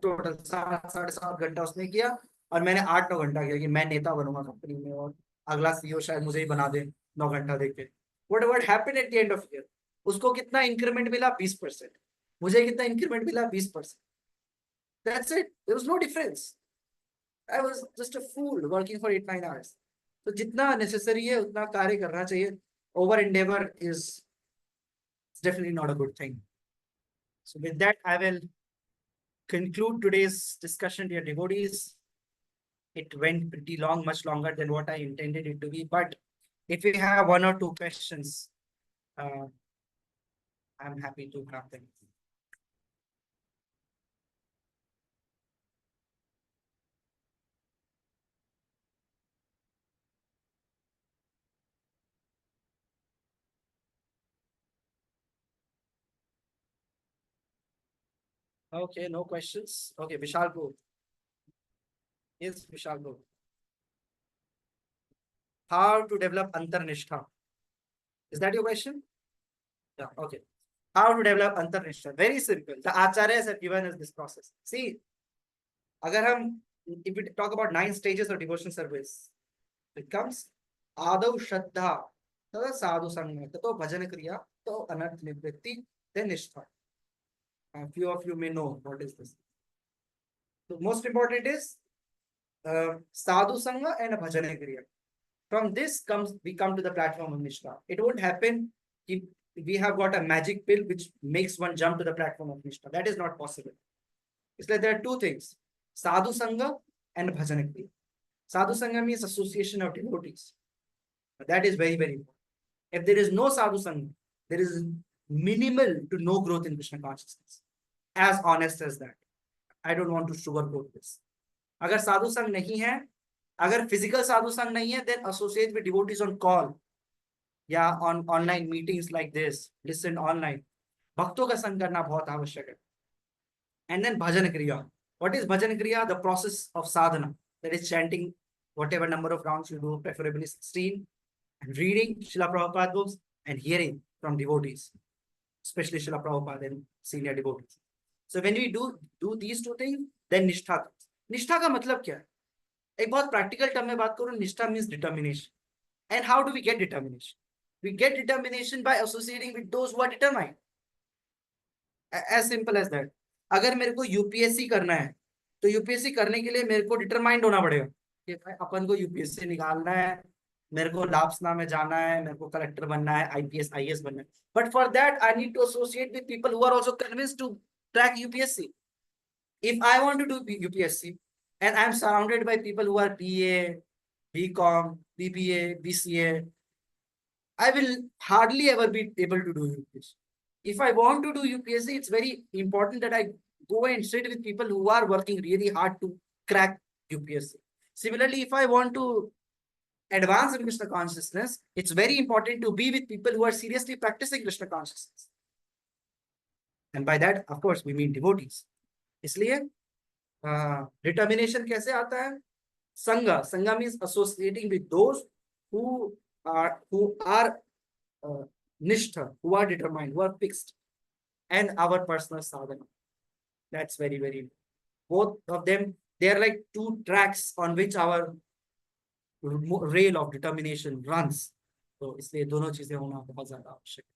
Total 7-7.5 घंटा उसने किया, और मैंने 8-9 घंटा किया कि मैं नेता बनूंगा कंपनी में, और अगला सीईओ शायद मुझे ही बना दे 9 घंटा देख के। What happened at the end of year? उसको कितना इंक्रीमेंट मिला? 20%। मुझे कितना इंक्रीमेंट मिला? 20%। That's it. There was no difference. I was just a fool working for 8-9 hours. तो जितना नेसेसरी है उतना कार्य करना चाहिए। Over endeavor is definitely not a good thing. So with that, I will conclude today's discussion, dear devotees. It went pretty long, much longer than what I intended it to be. But if we have 1 or 2 questions, I'm happy to have them. Okay, no questions. Okay, Vishal, go. Yes, Vishal, go. How to develop Antarnishtha? Is that your question? Yeah, okay. How to develop Antarnishtha? Very simple. The Acharyas have given us this process. See, अगर हम, if we talk about 9 stages of devotion service, it comes आदौ श्रद्धा, तदा साधु संग, ततो भजन क्रिया, तो अनर्थ निवृत्ति, then निष्ठा. A few of you may know what is this. The most important is sadhu sangha and bhajana kriya. From this we come to the platform of Nishtha. It won't happen if we have got a magic pill which makes one jump to the platform of Nishtha. That is not possible. It's like there are 2 things, sadhu sangha and bhajana kriya. Sadhu sangha means association of devotees. That is very, very important. If there is no sadhu sangha, there is minimal to no growth in Krishna consciousness. As honest as that. I don't want to sugarcoat this. अगर साधु संग नहीं है, अगर फिजिकल साधु संग नहीं है, then associate with devotees on call या on online meetings like this. Listen online. भक्तों का संग करना बहुत आवश्यक है. And then bhajan kriya. What is bhajan kriya? The process of sadhana. That is chanting whatever number of rounds you do, preferably 16, and reading Srila Prabhupada books and hearing from devotees, especially Srila Prabhupada and senior devotees. So when we do these 2 things, then निष्ठा. निष्ठा का मतलब क्या है? एक बहुत प्रैक्टिकल टर्म में बात करूं, निष्ठा means determination. And how do we get determination? We get determination by associating with those who are determined. As simple as that. अगर मेरे को यूपीएससी करना है, तो यूपीएससी करने के लिए मेरे को डिटरमाइंड होना पड़ेगा कि कि भाई अपन को यूपीएससी निकालना है, मेरे को लाप्सना में जाना है, मेरे को कलेक्टर बनना है, आईपीएस आईएएस बनना है, but for that I need to associate with people who are also convinced to crack UPSC. If I want to do UPSC and I'm surrounded by people who are BA, BCom, BBA, BCA, I will hardly ever be able to do UPSC. If I want to do UPSC, it's very important that I go and sit with people who are working really hard to crack UPSC. Similarly, if I want to advance in Krishna consciousness, it's very important to be with people who are seriously practicing Krishna consciousness. And by that, of course, we mean devotees. इसलिए डिटर्मिनेशन कैसे आता है? संगा. संगा means associating with those who are nishtha, who are determined, who are fixed, and our personal sadhana. That's very, very, both of them, they are like two tracks on which our rail of determination runs. तो इसलिए दोनों चीजें होना बहुत ज्यादा आवश्यक है.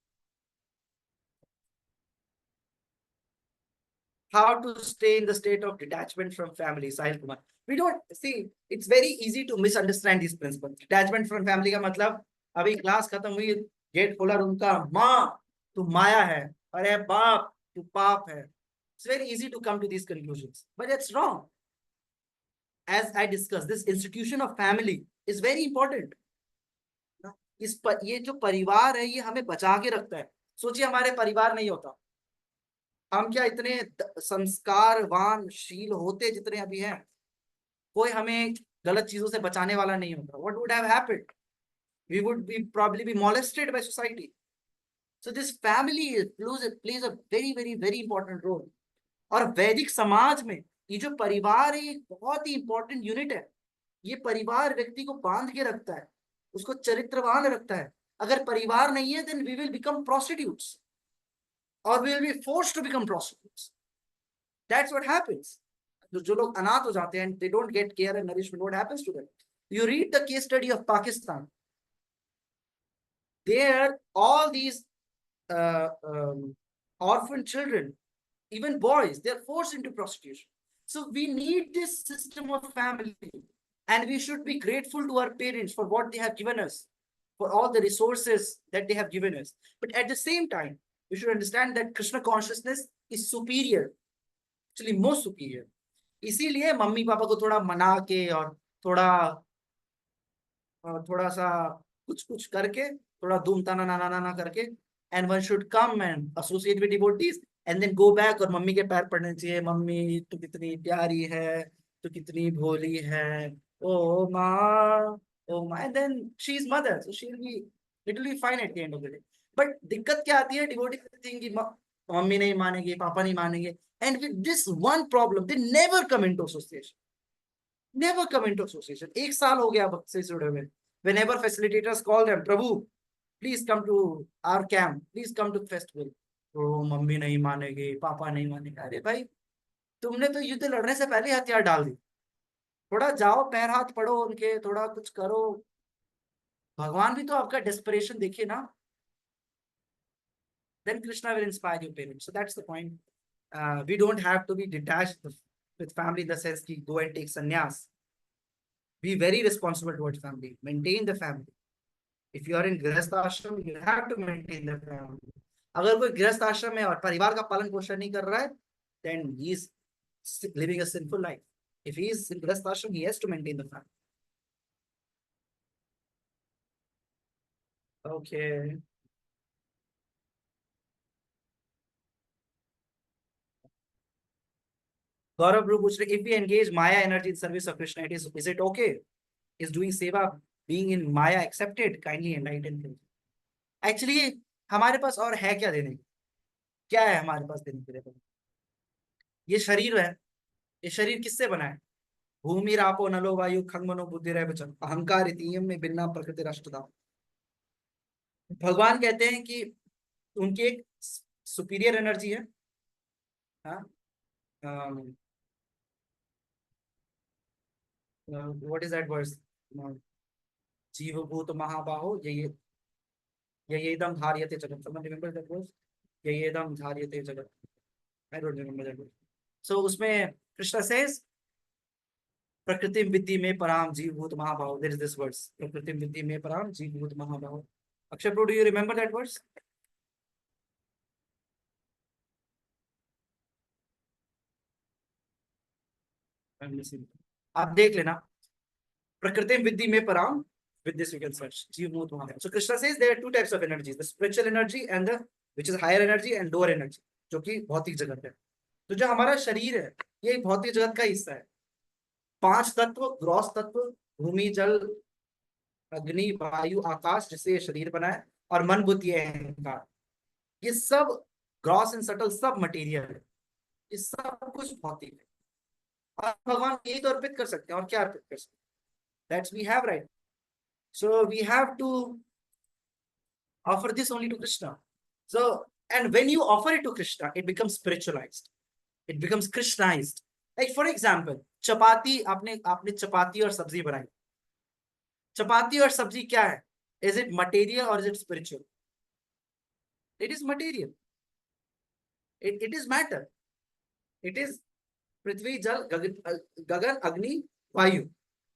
How to stay in the state of detachment from family? Sahil Kumar. We don't see, it's very easy to misunderstand these principles. Detachment from family का मतलब, अभी क्लास खत्म हुई, गेट खोला रूम का, माँ तू माया है, अरे बाप तू पाप है. It's very easy to come to these conclusions, but it's wrong. As I discussed, this institution of family is very important. ये जो परिवार है, ये हमें बचा के रखता है. सोचिए हमारे परिवार नहीं होता, हम क्या इतने संस्कारवान शील होते जितने अभी हैं, कोई हमें गलत चीजों से बचाने वाला नहीं होता. What would have happened? We would probably be molested by society. So this family plays a very, very, very important role. और वैदिक समाज में ये जो परिवार है, एक बहुत ही इंपॉर्टेंट यूनिट है. ये परिवार व्यक्ति को बांध के रखता है, उसको चरित्रवान रखता है. अगर परिवार नहीं है, then we will become prostitutes. Or we will be forced to become prostitutes. That's what happens. जो लोग अनाथ हो जाते हैं, they don't get care and nourishment, what happens to them? You read the case study of Pakistan. There, all these orphan children, even boys, they're forced into prostitution. So we need this system of family, and we should be grateful to our parents for what they have given us, for all the resources that they have given us. But at the same time, we should understand that Krishna consciousness is superior, actually most superior. इसीलिए मम्मी पापा को थोड़ा मना के और थोड़ा सा कुछ कुछ करके, थोड़ा धूम ताना ना ना ना करके, and one should come and associate with devotees and then go back और मम्मी के पैर पड़ने चाहिए. मम्मी तू कितनी प्यारी है, तू कितनी भोली है, ओ माँ, ओ माँ. And then she is mother, so she will be fine at the end of the day. But दिक्कत क्या आती है? डिवोटी थिंक कि मम्मी नहीं मानेंगे, पापा नहीं मानेंगे, and with this one problem they never come into association. Never come into association. एक साल हो गया भक्त से जुड़े हुए. Whenever facilitators call them, Prabhu please come to our camp, please come to festival. तो मम्मी नहीं मानेगी, पापा नहीं मानेंगे. अरे भाई, तुमने तो युद्ध लड़ने से पहले हथियार डाल दी. थोड़ा जाओ, पैर हाथ पढ़ो उनके, थोड़ा कुछ करो. भगवान भी तो आपका desperation देखे ना. Then Krishna will inspire your parents. So that's the point. We don't have to be detached with family in the sense कि go and take sannyas. Be very responsible towards family. Maintain the family. If you are in गृहस्थ आश्रम, you have to maintain the family. अगर कोई गृहस्थ आश्रम है और परिवार का पालन पोषण नहीं कर रहा है, then he is living a sinful life. If he is in गृहस्थ आश्रम, he has to maintain the family. Okay. Gaurav Bru पूछ रहे, if we engage Maya energy in service of Krishna, is it okay? Is doing seva, being in Maya accepted? Kindly enlighten him. Actually, हमारे पास और है क्या देने? क्या है हमारे पास देने के लिए? ये शरीर है. ये शरीर किससे बना है? भूमि रापो नलो वायु खंग मनो बुद्धि रह वचन अहंकार इतियम में बिना प्रकृति राष्ट्रदाम. भगवान कहते हैं कि उनकी एक सुपीरियर एनर्जी है. हाँ, व्हाट इज दैट वर्स? जीवभूत महाबाहो ययेदम धार्यते जगत. समझ रिमेंबर दैट वर्स? ययेदम धार्यते जगत. I don't remember that verse. So उसमें कृष्ण सेज प्रकृति विद्धि में पराम जीवभूत महाभाव. There is this verse. प्रकृति विद्धि में पराम जीवभूत महाभाव. Akshay Pro, do you remember that verse? आप देख लेना. प्रकृति विद्धि में पराम. With this you can search. जीवभूत महाभाव. So Krishna says there are two types of energies: the spiritual energy and the which is higher energy and lower energy, जो कि भौतिक जगत है. तो जो हमारा शरीर है ये भौतिक जगत का हिस्सा है. 5 तत्व, ग्रॉस तत्व, भूमि, जल, अग्नि, वायु, आकाश, जिससे ये शरीर बना है, और मन, बुद्धि, अहंकार, ये सब ग्रॉस एंड सटल सब मटेरियल है. ये सब कुछ भौतिक है. और भगवान यही तो अर्पित कर सकते हैं, और क्या अर्पित कर सकते हैं? That's we have right. So we have to offer this only to Krishna. So and when you offer it to Krishna, it becomes spiritualised, it becomes Krishnaised. Like for example, chapati, आपने चपाती और सब्जी बनाई. चपाती और सब्जी क्या है? इज इट मटेरियल और is it spiritual? It is material. It is matter. It is पृथ्वी, जल, गगन, अग्नि, vayu.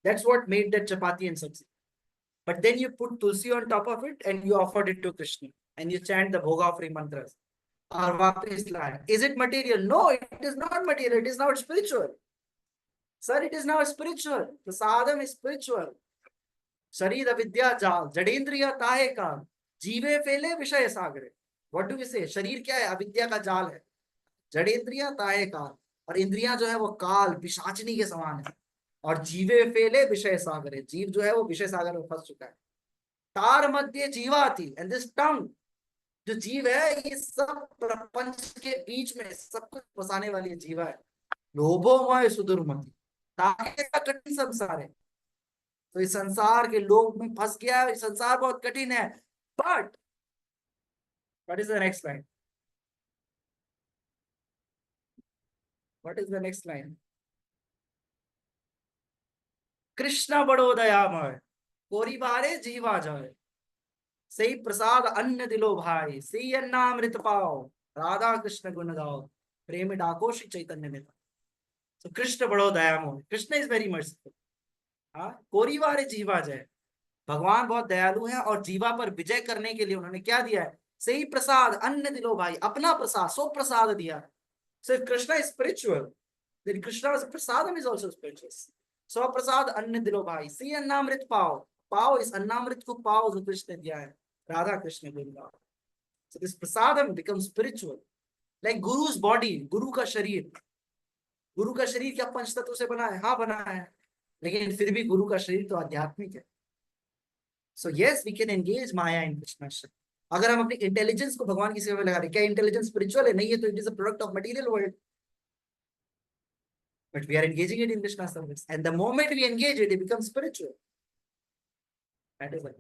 That's what made that chapati and sabzi. But then you put tulsi on top of it and you offered it to Krishna and you chant the Bhogafri mantras. और वापस लाए. Is it material? No, it is not material. It is not spiritual. Sir, it is not spiritual. The sadhana is spiritual. शरीर विद्या जाल, जडेंद्रिया ताहे काल, जीवे फेले विषय सागरे. What do we say? शरीर क्या है? अविद्या का जाल है. जडेंद्रिया ताहे काल, और इंद्रियां जो है वो काल, पिशाचिनी के समान है. और जीवे फेले विषय सागर है. जीव जो है वो विषय सागर में फंस चुका है. तार मध्य जीवाति, एंड दिस टंग, जो जीव है ये सब प्रपंच के बीच में सब कुछ फंसाने वाली जीवा है. लोभोमय सुदुर्मति, ताके का कठिन संसार है. तो इस संसार के लोभ में फंस गया. इस संसार बहुत कठिन है. But what is the next line? What is the next line? Krishna बड़ो दयामय, कोरी बारे जीवा जाए, सही प्रसाद अन्न दिलो भाई, सी अन्नामृत पाओ, राधा कृष्ण गुण गाओ, प्रेम डाको श्री चैतन्य में. So कृष्ण बड़ो दयामय. Krishna is very merciful. हाँ, कोरी बारे जीवा जाए. भगवान बहुत दयालु है और जीवा पर विजय करने के लिए उन्होंने क्या दिया है? सही प्रसाद अन्न दिलो भाई, अपना प्रसाद, सो प्रसाद दिया. So if Krishna is spiritual, then Krishna's prasadam is also spiritual. सो प्रसाद अन्न दिलो भाई, सी अन्नामृत पाओ. पाओ इस अन्नामृत को, पाओ जो कृष्ण ने दिया है. राधा कृष्ण गुण गाओ. So this prasadam becomes spiritual. Like guru's body, गुरु का शरीर. गुरु का शरीर क्या पंच तत्व से बना है? हाँ बना है. लेकिन फिर भी गुरु का शरीर तो आध्यात्मिक है. So yes, we can engage Maya in Krishna. अगर हम अपनी इंटेलिजेंस को भगवान की सेवा में लगा रहे, क्या इंटेलिजेंस स्पिरिचुअल है? नहीं है, तो it is a product of material world. But we are engaging it in Krishna service, and the moment we engage it, it becomes spiritual. That is it.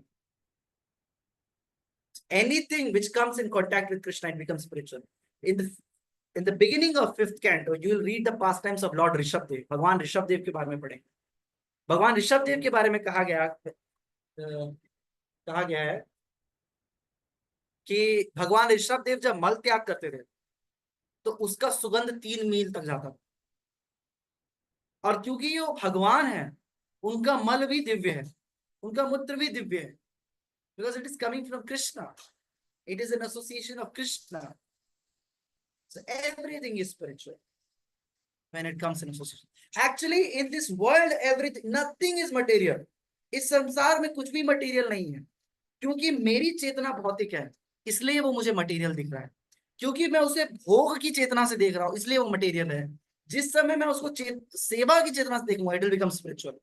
Anything which comes in contact with Krishna, it becomes spiritual. In the beginning of 5th canto, you will read the pastimes of Lord Rishabdev. भगवान ऋषभदेव के बारे में पढ़ेंगे. भगवान ऋषभदेव के बारे में कहा गया है कि भगवान ऋषभदेव जब मल त्याग करते थे तो उसका सुगंध 3 मील तक जाता था. और क्योंकि ये भगवान है, उनका मल भी दिव्य है, उनका मूत्र भी दिव्य है, because it is coming from Krishna. It is an association of Krishna. So everything is spiritual when it comes in association. Actually, in this world, everything, nothing is material. इस संसार में कुछ भी मटेरियल नहीं है. क्योंकि मेरी चेतना भौतिक है, इसलिए वो मुझे मटेरियल दिख रहा है. क्योंकि मैं उसे भोग की चेतना से देख रहा हूं, इसलिए वो मटेरियल है. जिस समय मैं उसको सेवा की चेतना से देखूंगा, it will become spiritual.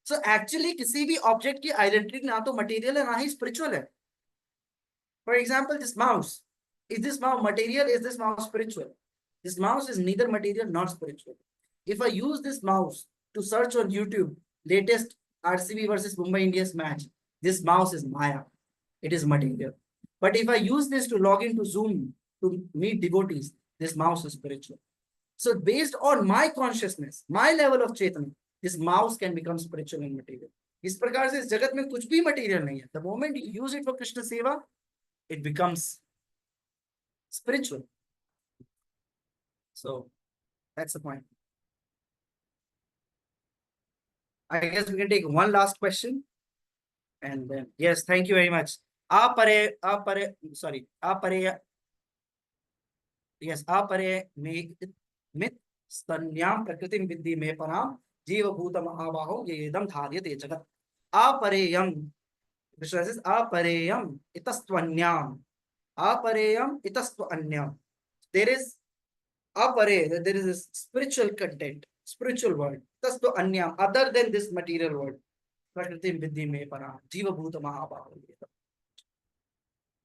So actually किसी भी ऑब्जेक्ट की आइडेंटिटी ना तो मटेरियल है ना ही स्पिरिचुअल है. For example, this mouse, is this mouse material? Is this mouse spiritual? This mouse is neither material not spiritual. If I use this mouse to search on YouTube latest RCB versus Mumbai Indians match, this mouse is Maya. It is material. But if I use this to log into Zoom to meet devotees, this mouse is spiritual. So based on my consciousness, my level of Chaitanya, this mouse can become spiritual and material. इस प्रकार से इस जगत में कुछ भी मटेरियल नहीं है. The moment you use it for Krishna seva, it becomes spiritual. So that's the point. I guess we can take one last question. And then, yes, thank you very much. Sorry, yes, mit stanyam prakritim vidhi me param jiva bhuta mahabaho yedam dharyate jagat. Apareyam. Krishna says, apareyam itastvanyam. Apareyam itaствanyam. There is apare, there is a spiritual content, spiritual word. Tastu anyam, other than this material word. Prakritim vidhi me param jiva bhuta mahabaho.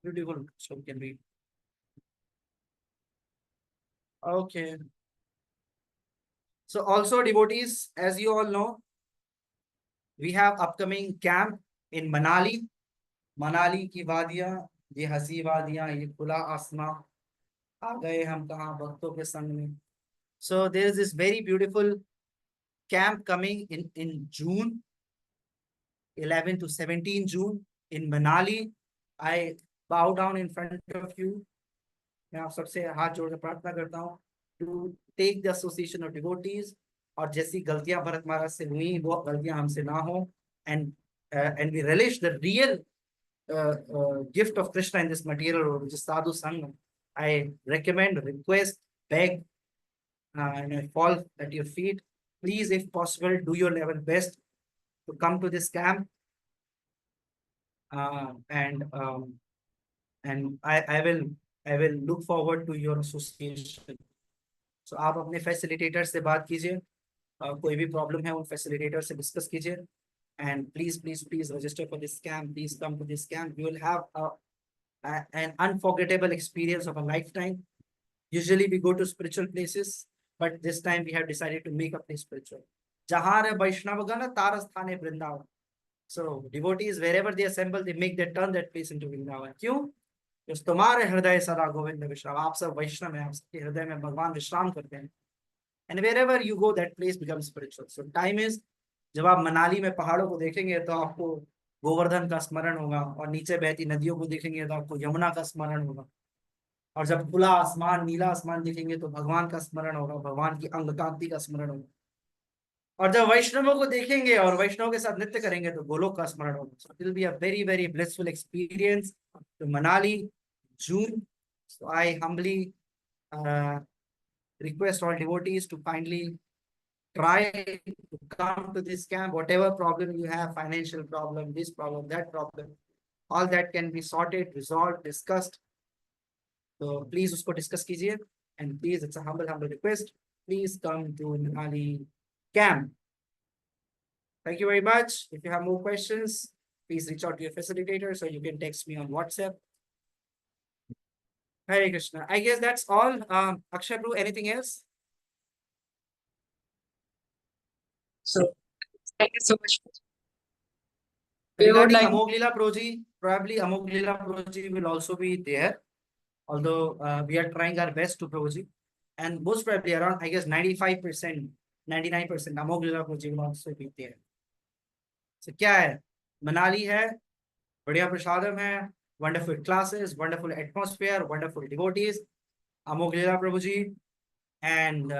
Beautiful. So we can read. Okay. So also devotees, as you all know, we have upcoming camp in Manali. Manali की वादियाँ, ये हसी वादियाँ, ये खुला आसमां, आ गए हम कहाँ भक्तों के संग में. So there is this very beautiful camp coming in June, 11 to 17 June in Manali. I bow down in front of you. मैं आप सबसे हाथ जोड़कर प्रार्थना करता हूँ to take the association of devotees, और जैसी गलतियां भरत महाराज से हुई वो गलतियां हमसे ना हो, and we relish the real gift of Krishna in this material world, which is sadhu sangha. I recommend, request, beg, and I fall at your feet. Please, if possible, do your level best to come to this camp. And I will look forward to your association. So आप अपने फैसिलिटेटर से बात कीजिए, कोई भी प्रॉब्लम है उन फैसिलिटेटर से डिस्कस कीजिए, and please register for this camp. Please come to this camp. You will have an unforgettable experience of a lifetime. Usually we go to spiritual places, but this time we have decided to make a place spiritual. Jahar Vaishnavagana Tarasthane Vrindavan. So devotees, wherever they assemble, they make their turn that place into Vrindavan. क्यों? क्योंकि तुम्हारे हृदय सदा गोविंद विश्राम. आप सब वैष्णव हैं, आप सबके हृदय में भगवान विश्राम करते हैं. And wherever you go, that place becomes spiritual. So time is, जब आप मनाली में पहाड़ों को देखेंगे तो आपको गोवर्धन का स्मरण होगा, और नीचे बहती नदियों को देखेंगे तो आपको यमुना का स्मरण होगा, और जब खुला आसमान, नीला आसमान देखेंगे तो भगवान का स्मरण होगा, भगवान की अंग कांति का स्मरण होगा, और जब वैष्णवों को देखेंगे और वैष्णव के साथ नृत्य करेंगे तो गोलोक का स्मरण होगा. So it will be a very blissful experience to Manali, June. So I humbly request all devotees to kindly try to come to this camp. Whatever problem you have, financial problem, this problem, that problem, all that can be sorted, resolved, discussed. So please usko discuss kijiye, and please, it's a humble request. Please come to Manali camp. Thank you very much. If you have more questions, please reach out to your facilitator, so you can text me on WhatsApp. Hare Krishna. I guess that's all. Akshay Prabhu, anything else? So thank you so much. We would Regarding like Amog Leela Proji, probably Amog Leela Proji will also be there, although we are trying our best to Proji, and most probably around, I guess, 95%, 99% Amog Leela Proji will also be there. So क्या है? मनाली है, बढ़िया प्रसादम है, wonderful classes, wonderful atmosphere, wonderful devotees, Amog Leela Prabhuji, and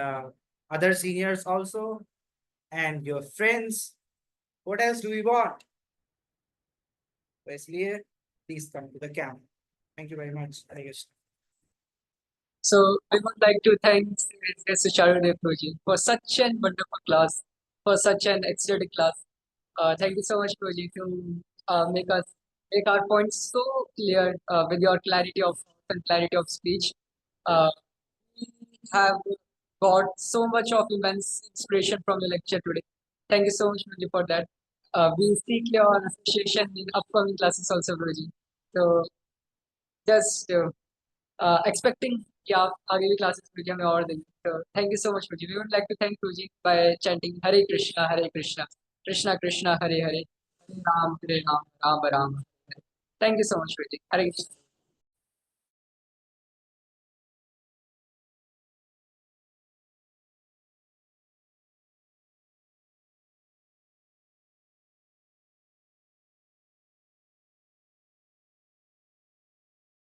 other seniors also, and your friends. What else do we want? So इसलिए please come to the camp. Thank you very much. Hare Krishna. So we would like to thank Sri Charudev Prabhuji for such a wonderful class, for such an ecstatic class. Thank you so much, Prabhuji, to make our points so clear with your clarity of thought and clarity of speech. We have got so much of immense inspiration from your lecture today. Thank you so much, Prabhuji, for that. We seek your association in upcoming classes also, Prabhuji. So just expecting कि आप आगे भी क्लासेस में हमें और देंगे. तो thank you so much Prabhuji. We would like to thank Prabhuji by chanting Hare Krishna, Krishna Krishna, Hare Hare, Hare Ram, Ram Ram. Thank you so much, Prabhuji. Hare Krishna.